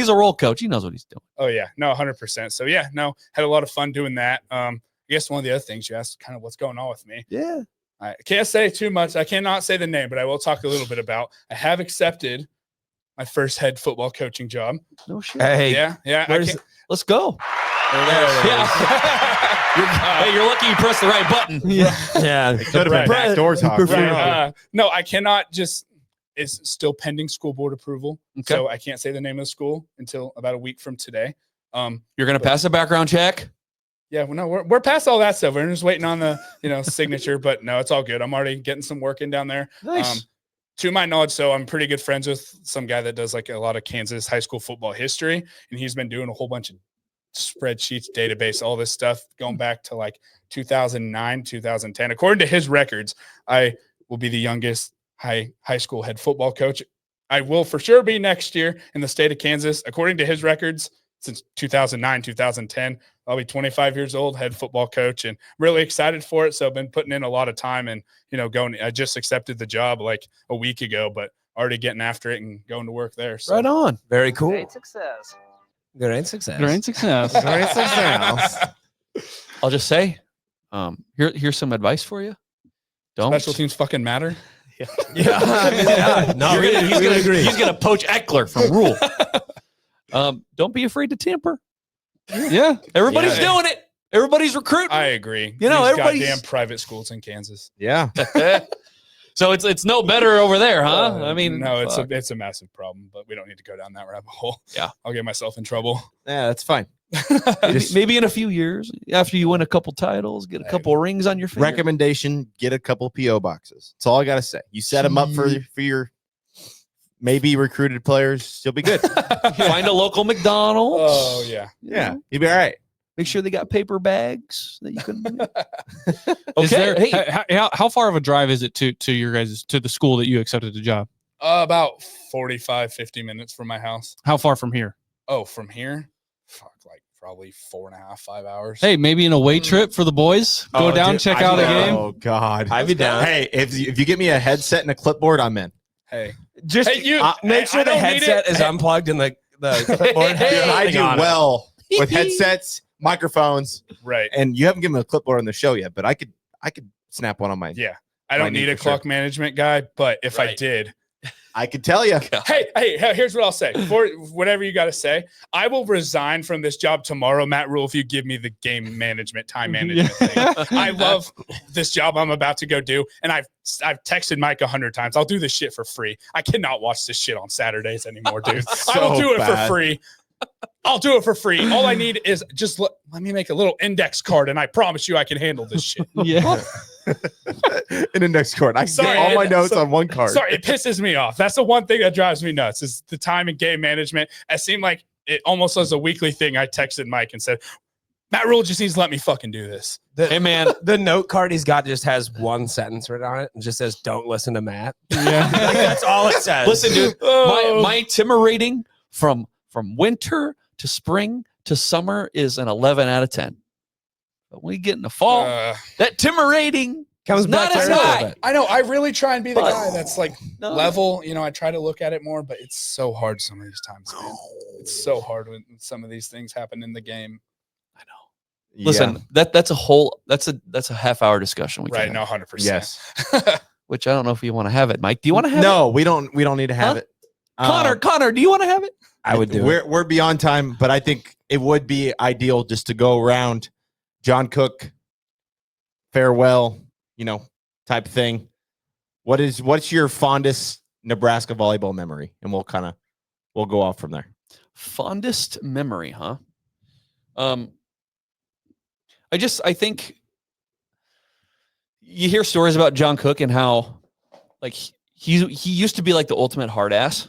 a role coach. He knows what he's doing. Oh yeah, no, 100%. So yeah, no, had a lot of fun doing that. I guess one of the other things you asked, kind of what's going on with me. Yeah, I can't say too much. I cannot say the name, but I will talk a little bit about. I have accepted my first head football coaching job. no shit. Hey, Yeah. Let's go. Hey, you're lucky you pressed the right button. yeah. Could have Right. been backdoor talk. Right. No, I cannot just. It's still pending school board approval, Okay. so I can't say the name of the school until about a week from today. You're gonna pass a background check. Yeah, well, no, we're past all that stuff. We're just waiting on the signature, but no, it's all good. I'm already getting some work in down there. Nice. To my knowledge, so I'm pretty good friends with some guy that does like a lot of Kansas high school football history, and he's been doing a whole bunch of spreadsheets, database, all this stuff going back to like 2009, 2010. According to his records, I will be the youngest high school head football coach. I will for sure be next year in the state of Kansas. According to his records, since 2009, 2010, I'll be 25 years old, head football coach, and really excited for it. So I've been putting in a lot of time and, I just accepted the job like a week ago, but already getting after it and going to work there. So. Right on. Very cool. Great success. Great success. Great success. Great success. I'll just say, here's some advice for you. Don't. Special teams fucking matter. Yeah. No, He's gonna poach Eckler from Rule. Don't be afraid to tamper. Yeah. Everybody's doing it. Everybody's recruiting. I agree. You know, These everybody's- goddamn private schools in Kansas. Yeah. So it's no better over there, huh? I mean, no, fuck. it's a massive problem, but we don't need to go down that rabbit hole. Yeah. I'll get myself in trouble. Yeah, that's fine. maybe in a few years after you win a couple titles, get a couple rings on your finger. Recommendation: get a couple PO boxes. That's all I gotta say. You set them up for your maybe recruited players. You'll be good. Find a local McDonald's. Oh yeah. Yeah, you'll be all right. Make sure they got paper bags that you can. Is there, Hey, how far of a drive is it to your guys to the school that you accepted the job? About 45, 50 minutes from my house. How far from here? Oh, from here? Fuck, like probably 4.5, 5 hours. Hey, maybe an away trip for the boys. Go down, dude, check I'd out be a down. game. Oh God, I'd be down. Hey, if you get me a headset and a clipboard, I'm in. Hey, Just Hey, you- make I sure the don't need headset it. is unplugged in the clipboard. Dude, I Hang do on it. well with headsets, microphones, right. and you haven't given me a clipboard on the show yet, but I could snap one on my. Yeah. I don't Might need need a for sure. clock management guy, but if I Right. did, I could tell you. hey, here's what I'll say. For whatever you got to say, I will resign from this job tomorrow, Matt Rule, if you give me the game management, time management thing. I love this job I'm about to go do, and I've texted Mike 100 times. I'll do this shit for free. I cannot watch this shit on Saturdays anymore, dude. I will So do it for bad. free. I'll do it for free. All I need is just let me make a little index card, and I promise you I can handle this shit. Yeah. An index card. I can Sorry, get all my notes so- on one card. Sorry, it pisses me off. That's the one thing that drives me nuts is the time and game management. It seemed like it almost was a weekly thing. I texted Mike and said, Matt Rule just needs to let me fucking do this. Hey, man. The note card he's got just has one sentence written on it and just says, "Don't listen to Matt." Yeah. Like, that's all it says. Listen, dude, Oh. my timber rating from winter to spring to summer is an 11 out of 10. But when we get in the fall, that timber rating comes not back as to earth a high. little bit. I know. I really try and be the But- guy that's like No. level. You know, I try to look at it more, but it's so hard some of these times, man. It's so hard when some of these things happen in the game. Listen, that's a half hour discussion we Right? can No, have, 100%. Yes. which I don't know if you want to have it, Mike. Do you want to have it? No, we don't need to have Huh? it. Connor, do you want to have it? I would do it. We're beyond time, but I think it would be ideal just to go around John Cook farewell, type thing. What's your fondest Nebraska volleyball memory? And we'll go off from there. Fondest memory, huh? I think you hear stories about John Cook and how like he used to be like the ultimate hard ass.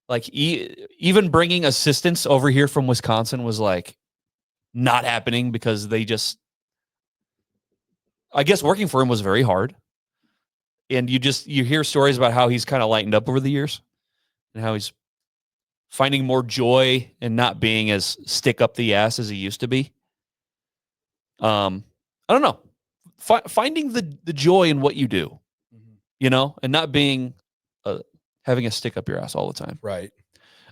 Like even bringing assistants over here from Wisconsin was like not happening because they just, I guess working for him was very hard. And you hear stories about how he's kind of lightened up over the years and how he's finding more joy and not being as stick up the ass as he used to be. I don't know. Finding the joy in what you do, and not being having a stick up your ass all the time. Right.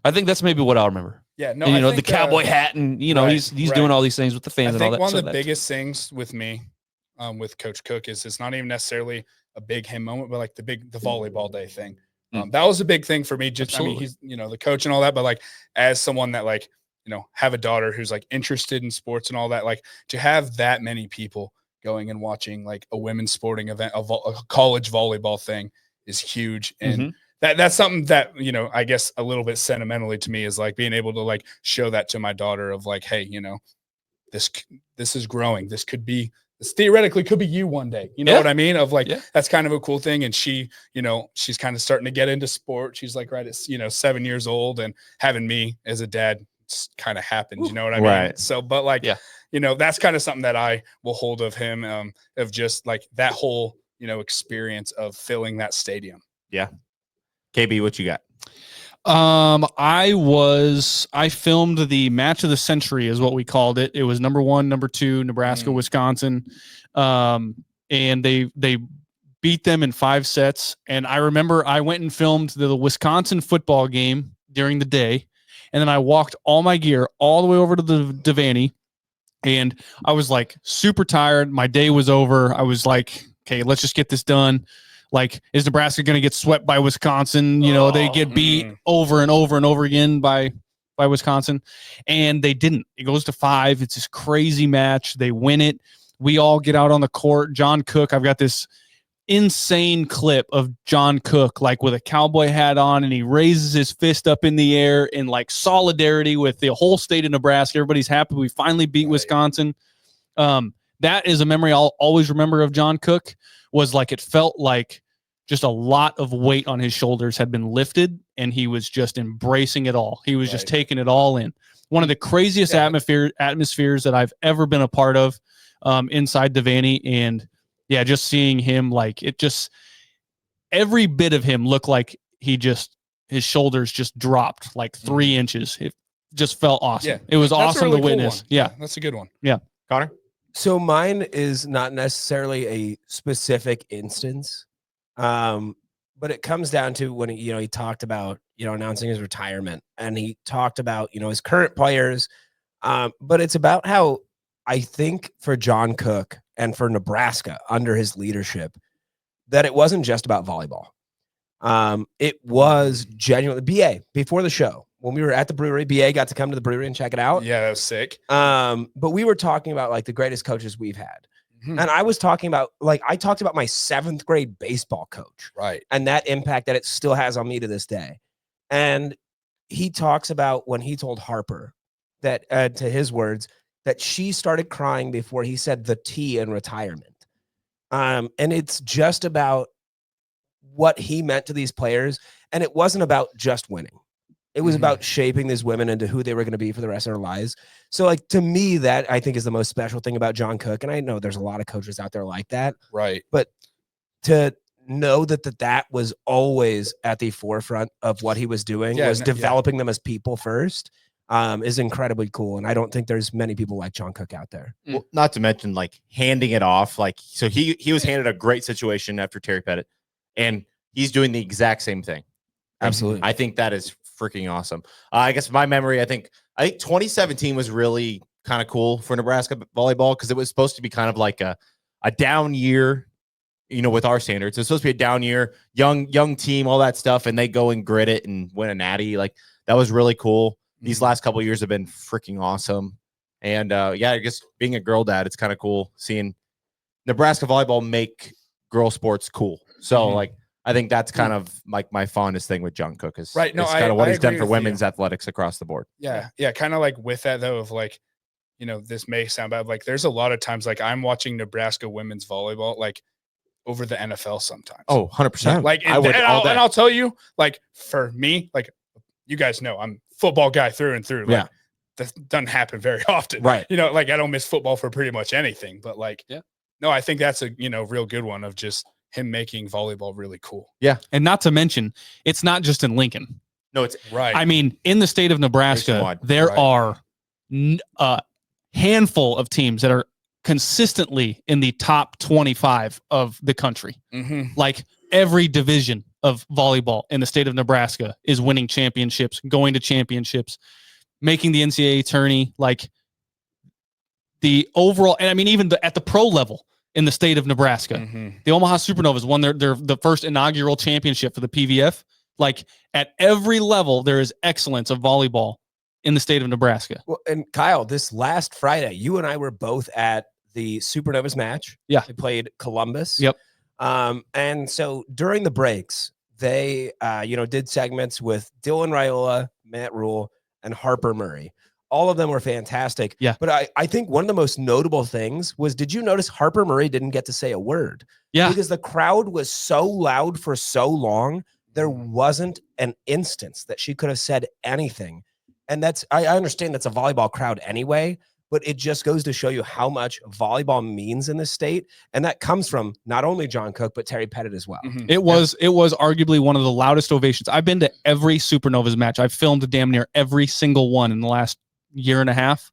I think that's maybe what I'll remember. Yeah. No. And, I the think, cowboy hat, and right, he's right. doing all these things with the I fans and all think that. one So of the that's- biggest things with me, with Coach Cook is it's not even necessarily a big him moment, but like the volleyball day thing. That was a big thing for me. Just, Absolutely. I mean, he's, the coach and all that, but like as someone that like, have a daughter who's like interested in sports and all that, like to have that many people going and watching like a women's sporting event, a college volleyball thing is huge. And that's something that, I guess a little bit sentimentally to me is like being able to like show that to my daughter of like, hey, this is growing. This theoretically could be you one day. You know what I mean? Of like, that's kind of a cool thing. And she, she's kind of starting to get into sport. She's like, right at, 7 years old, and having me as a dad kind of happened. You know what I mean? Right. So, but like, that's kind of something that I will hold of him, of just like that whole, experience of filling that stadium. Yeah. KB, what you got? I filmed the match of the century is what we called it. It was number 1, number 2, Nebraska, Wisconsin. And they beat them in 5 sets. And I remember I went and filmed the Wisconsin football game during the day. And then I walked all my gear all the way over to the Devaney. And I was like super tired. My day was over. I was like, okay, let's just get this done. Like, is Nebraska going to get swept by Wisconsin? They get beat over and over and over again by Wisconsin. And they didn't. It goes to 5. It's this crazy match. They win it. We all get out on the court. John Cook, I've got this insane clip of John Cook, like with a cowboy hat on, and he raises his fist up in the air in like solidarity with the whole state of Nebraska. Everybody's happy. We finally beat Wisconsin. That is a memory I'll always remember of John Cook. Was like it felt like just a lot of weight on his shoulders had been lifted, and he was just embracing it all. He was just taking it all in. One of the craziest atmospheres that I've ever been a part of inside Devaney. And yeah, just seeing him, like it just, every bit of him looked like his shoulders just dropped like 3 inches. just felt awesome. Yeah. It was That's a awesome really to cool witness. one. Yeah. That's a good one. Connor? So mine is not necessarily a specific instance, but it comes down to when he talked about announcing his retirement, and he talked about his current players, but it's about how I think for John Cook and for Nebraska under his leadership that it wasn't just about volleyball. It was genuinely BA before the show. When we were at the brewery, BA got to come to the brewery and check it out. Yeah, that was sick. But we were talking about like the greatest coaches we've had. Mhm. And I was talking about I talked about my 7th grade baseball coach Right. and that impact that it still has on me to this day. And he talks about when he told Harper that, to his words, that she started crying before he said the T in retirement. And it's just about what he meant to these players. And it wasn't about just winning. It was about shaping these women into who they were going to be for the rest of their lives. So to me, that I think is the most special thing about John Cook. And I know there's a lot of coaches out there like that. Right. But to know that was always at the forefront of what he was doing, was developing them as people first, is incredibly cool. And I don't think there's many people like John Cook out there. Well, not to mention handing it off. So he was handed a great situation after Terry Pettit, and he's doing the exact same thing. Absolutely. I think that is freaking awesome. I guess my memory, I think 2017 was really kind of cool for Nebraska volleyball because it was supposed to be kind of like a down year, with our standards. It's supposed to be a down year, young team, all that stuff, and they go and grit it and win a natty. That was really cool. These last couple of years have been freaking awesome. And I guess being a girl dad, it's kind of cool seeing Nebraska volleyball make girl sports cool. So I think that's kind of my fondest thing with John Cook is right. No, it's kind of what I he's done agree for with women's athletics across the board. Yeah. Kind of with that though, of this may sound bad. There's a lot of times I'm watching Nebraska women's volleyball over the NFL sometimes. Oh, 100%. And I'll tell you, for me, you guys know I'm a football guy through and through. That doesn't happen very often. Right. I don't miss football for pretty much anything. But no, I think that's a real good one of just him making volleyball really cool. Yeah. And not to mention, it's not just in Lincoln. No, it's right. I mean, in the state of Nebraska, there are a handful of teams that are consistently in the top 25 of the country. Every division of volleyball in the state of Nebraska is winning championships, going to championships, making the NCAA tourney. The overall, and I mean, even at the pro level in the state of Nebraska, the Omaha Supernovas won the first inaugural championship for the PVF. At every level, there is excellence of volleyball in the state of Nebraska. Well, and Kyle, this last Friday, you and I were both at the Supernovas match. Yeah. They played Columbus. Yep. And so during the breaks, they, did segments with Dylan Raiola, Matt Rule, and Harper Murray. All of them were fantastic. Yeah. But I think one of the most notable things was, did you notice Harper Murray didn't get to say a word? Yeah. Because the crowd was so loud for so long, there wasn't an instance that she could have said anything. And I understand that's a volleyball crowd anyway, but it just goes to show you how much volleyball means in this state. And that comes from not only John Cook, but Terry Pettit as well. It was arguably one of the loudest ovations. I've been to every Supernovas match. I've filmed damn near every single one in the last year and a half.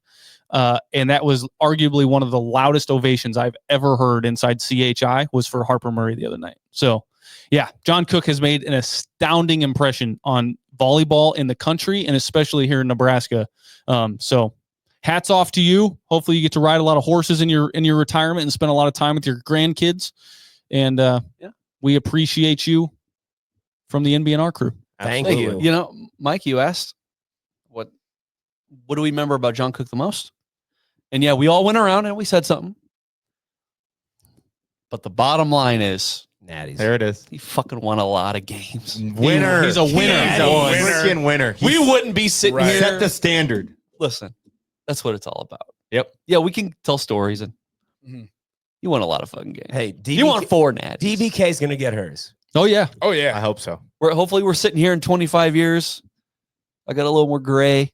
And that was arguably one of the loudest ovations I've ever heard inside CHI was for Harper Murray the other night. So yeah, John Cook has made an astounding impression on volleyball in the country and especially here in Nebraska. So hats off to you. Hopefully you get to ride a lot of horses in your retirement and spend a lot of time with your grandkids. And we appreciate you from the NBNR crew. Thank you. You know, Mike, you asked what do we remember about John Cook the most? And yeah, we all went around and we said something. But the bottom line is, Natties. There it is. he fucking won a lot of games. Winner. He's a winner. He's a freaking winner. We wouldn't be sitting He here. set the standard. Listen, that's what it's all about. Yep. Yeah, we can tell stories and you won a lot of fucking games. Hey, You won 4 natties. DBK is going to get hers. Oh yeah. Oh I yeah. hope so. Hopefully we're sitting here in 25 years. I got a little more gray.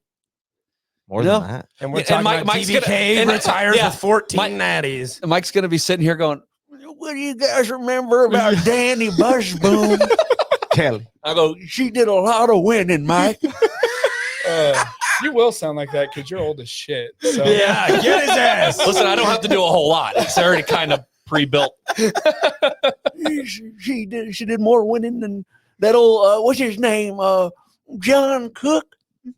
More No. than that. And we're Yeah, talking and about Mike's DBK gonna- retires yeah, with 14 Mike- natties. And Mike's going to be sitting here going, what do you guys remember about Danny Bushboom? Kelly. I go, she did a lot of winning, Mike. You will sound like that because you're old as shit. So. Yeah, get his ass. Listen, I don't have to do a whole lot. It's already kind of pre-built. She did more winning than that old what's his name? John Cook.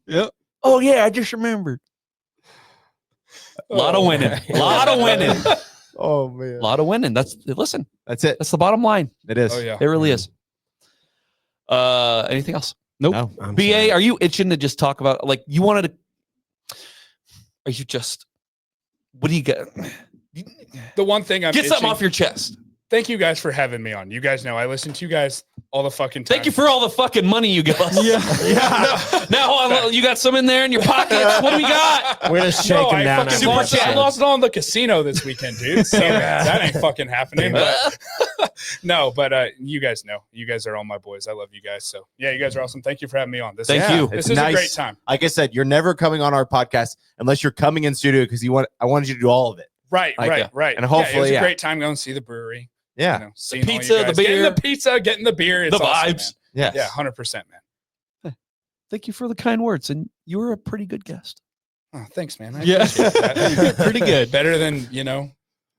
Yep. Oh yeah, I just remembered. A lot of winning. A lot of winning. Oh man. A lot of winning. That's it. That's it. That's the bottom line. It is. Oh yeah. It really is. Anything else? Nope. No. I'm BA, sorry. are you itching to just talk about like you wanted to? Are you just? What do you get? The one thing I'm Get something itching- off your chest. Thank you guys for having me on. You guys know I listen to you guys all the fucking time. Thank you for all the fucking money you give us. Yeah. Now you got some in there in your pockets. What do we got? We're just shaking I down. fucking our lost, I numbers. lost it all in the casino this weekend, dude. So that ain't fucking happening. But no, but you guys know. You guys are all my boys. I love you guys. So yeah, you guys are awesome. Thank you for having me on. Thank you. This It's is nice. a great time. Like I said, you're never coming on our podcast unless you're coming in studio because I wanted you to do all of it. Right, Like, right, yeah. right. And hopefully, it was yeah. a great time going to see the brewery. Yeah. You know, seeing all you pizza, the guys. beer. Getting the pizza, getting the beer. It's The awesome, vibes. man. Yes. Yeah, 100%, man. Thank you for the kind words, and you were a pretty good guest. Oh, thanks, man. I Yeah. appreciate that. Pretty good. Better than,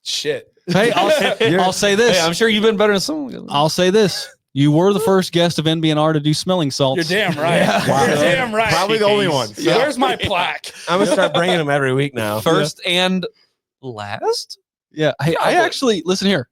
shit. Hey, I'll say this. Hey, I'm sure you've been better than someone. I'll say this. You were the first guest of NBNR to do smelling salts. You're damn right. Wow. You're damn right. Probably the only one. So where's my plaque? I'm gonna start bringing them every week now. First and last. Yeah. Hey, I Probably. actually listen here.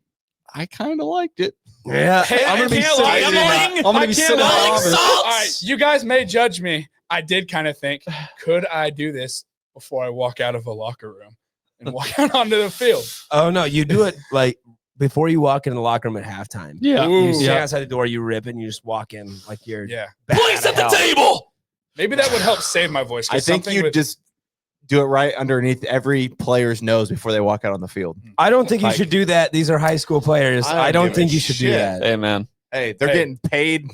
I kind of liked it. Yeah. Hey, I'm I gonna be can't sitting- lie. I'm gonna I be can't sitting in lie. the office. All right, you guys may judge me. I did kind of think, could I do this before I walk out of a locker room and walk out onto the field? Oh no, you do it like before you walk in the locker room at halftime. Yeah. Ooh. You stand Yeah. outside the door, you rip it, and you just walk in like you're Yeah. bad Place at the health. table. Maybe that would help save my voice. 'cause I think something you with- just do it right underneath every player's nose before they walk out on the field. I don't think you Like- should do that. These are high school players. I I don't don't give think a you should do shit. that. Hey, man. Hey, they're Hey. getting paid.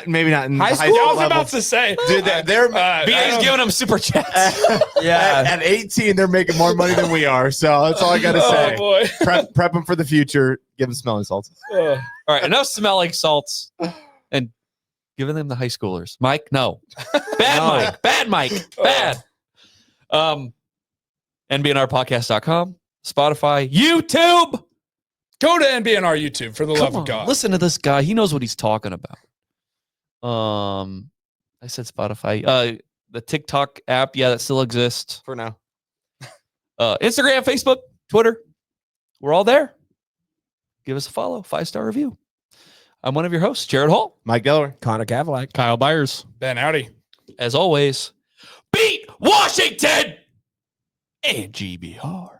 Maybe not in High high school? school I was level. about to say, Dude, they're I BA's don't- giving them super chats. Yeah. at 18, they're making more money than we are. So that's all I got to Oh say. boy. Prep them for the future. Give them smelling salts. Oh. All right, enough smelling salts and giving them the high schoolers. Mike, no. Bad No. Mike. Bad Mike. Bad. NBNRpodcast.com, Spotify, YouTube. Go to NBNR YouTube for the love Come of on, God. listen to this guy. He knows what he's talking about. I said Spotify. The TikTok app, yeah, that still exists. For now. Instagram, Facebook, Twitter. We're all there. Give us a follow. 5-star review. I'm one of your hosts, Jared Hall. Mike Delaware. Connor Cavalack. Kyle Byers. Ben Audeo. As always, beat Washington and GBR.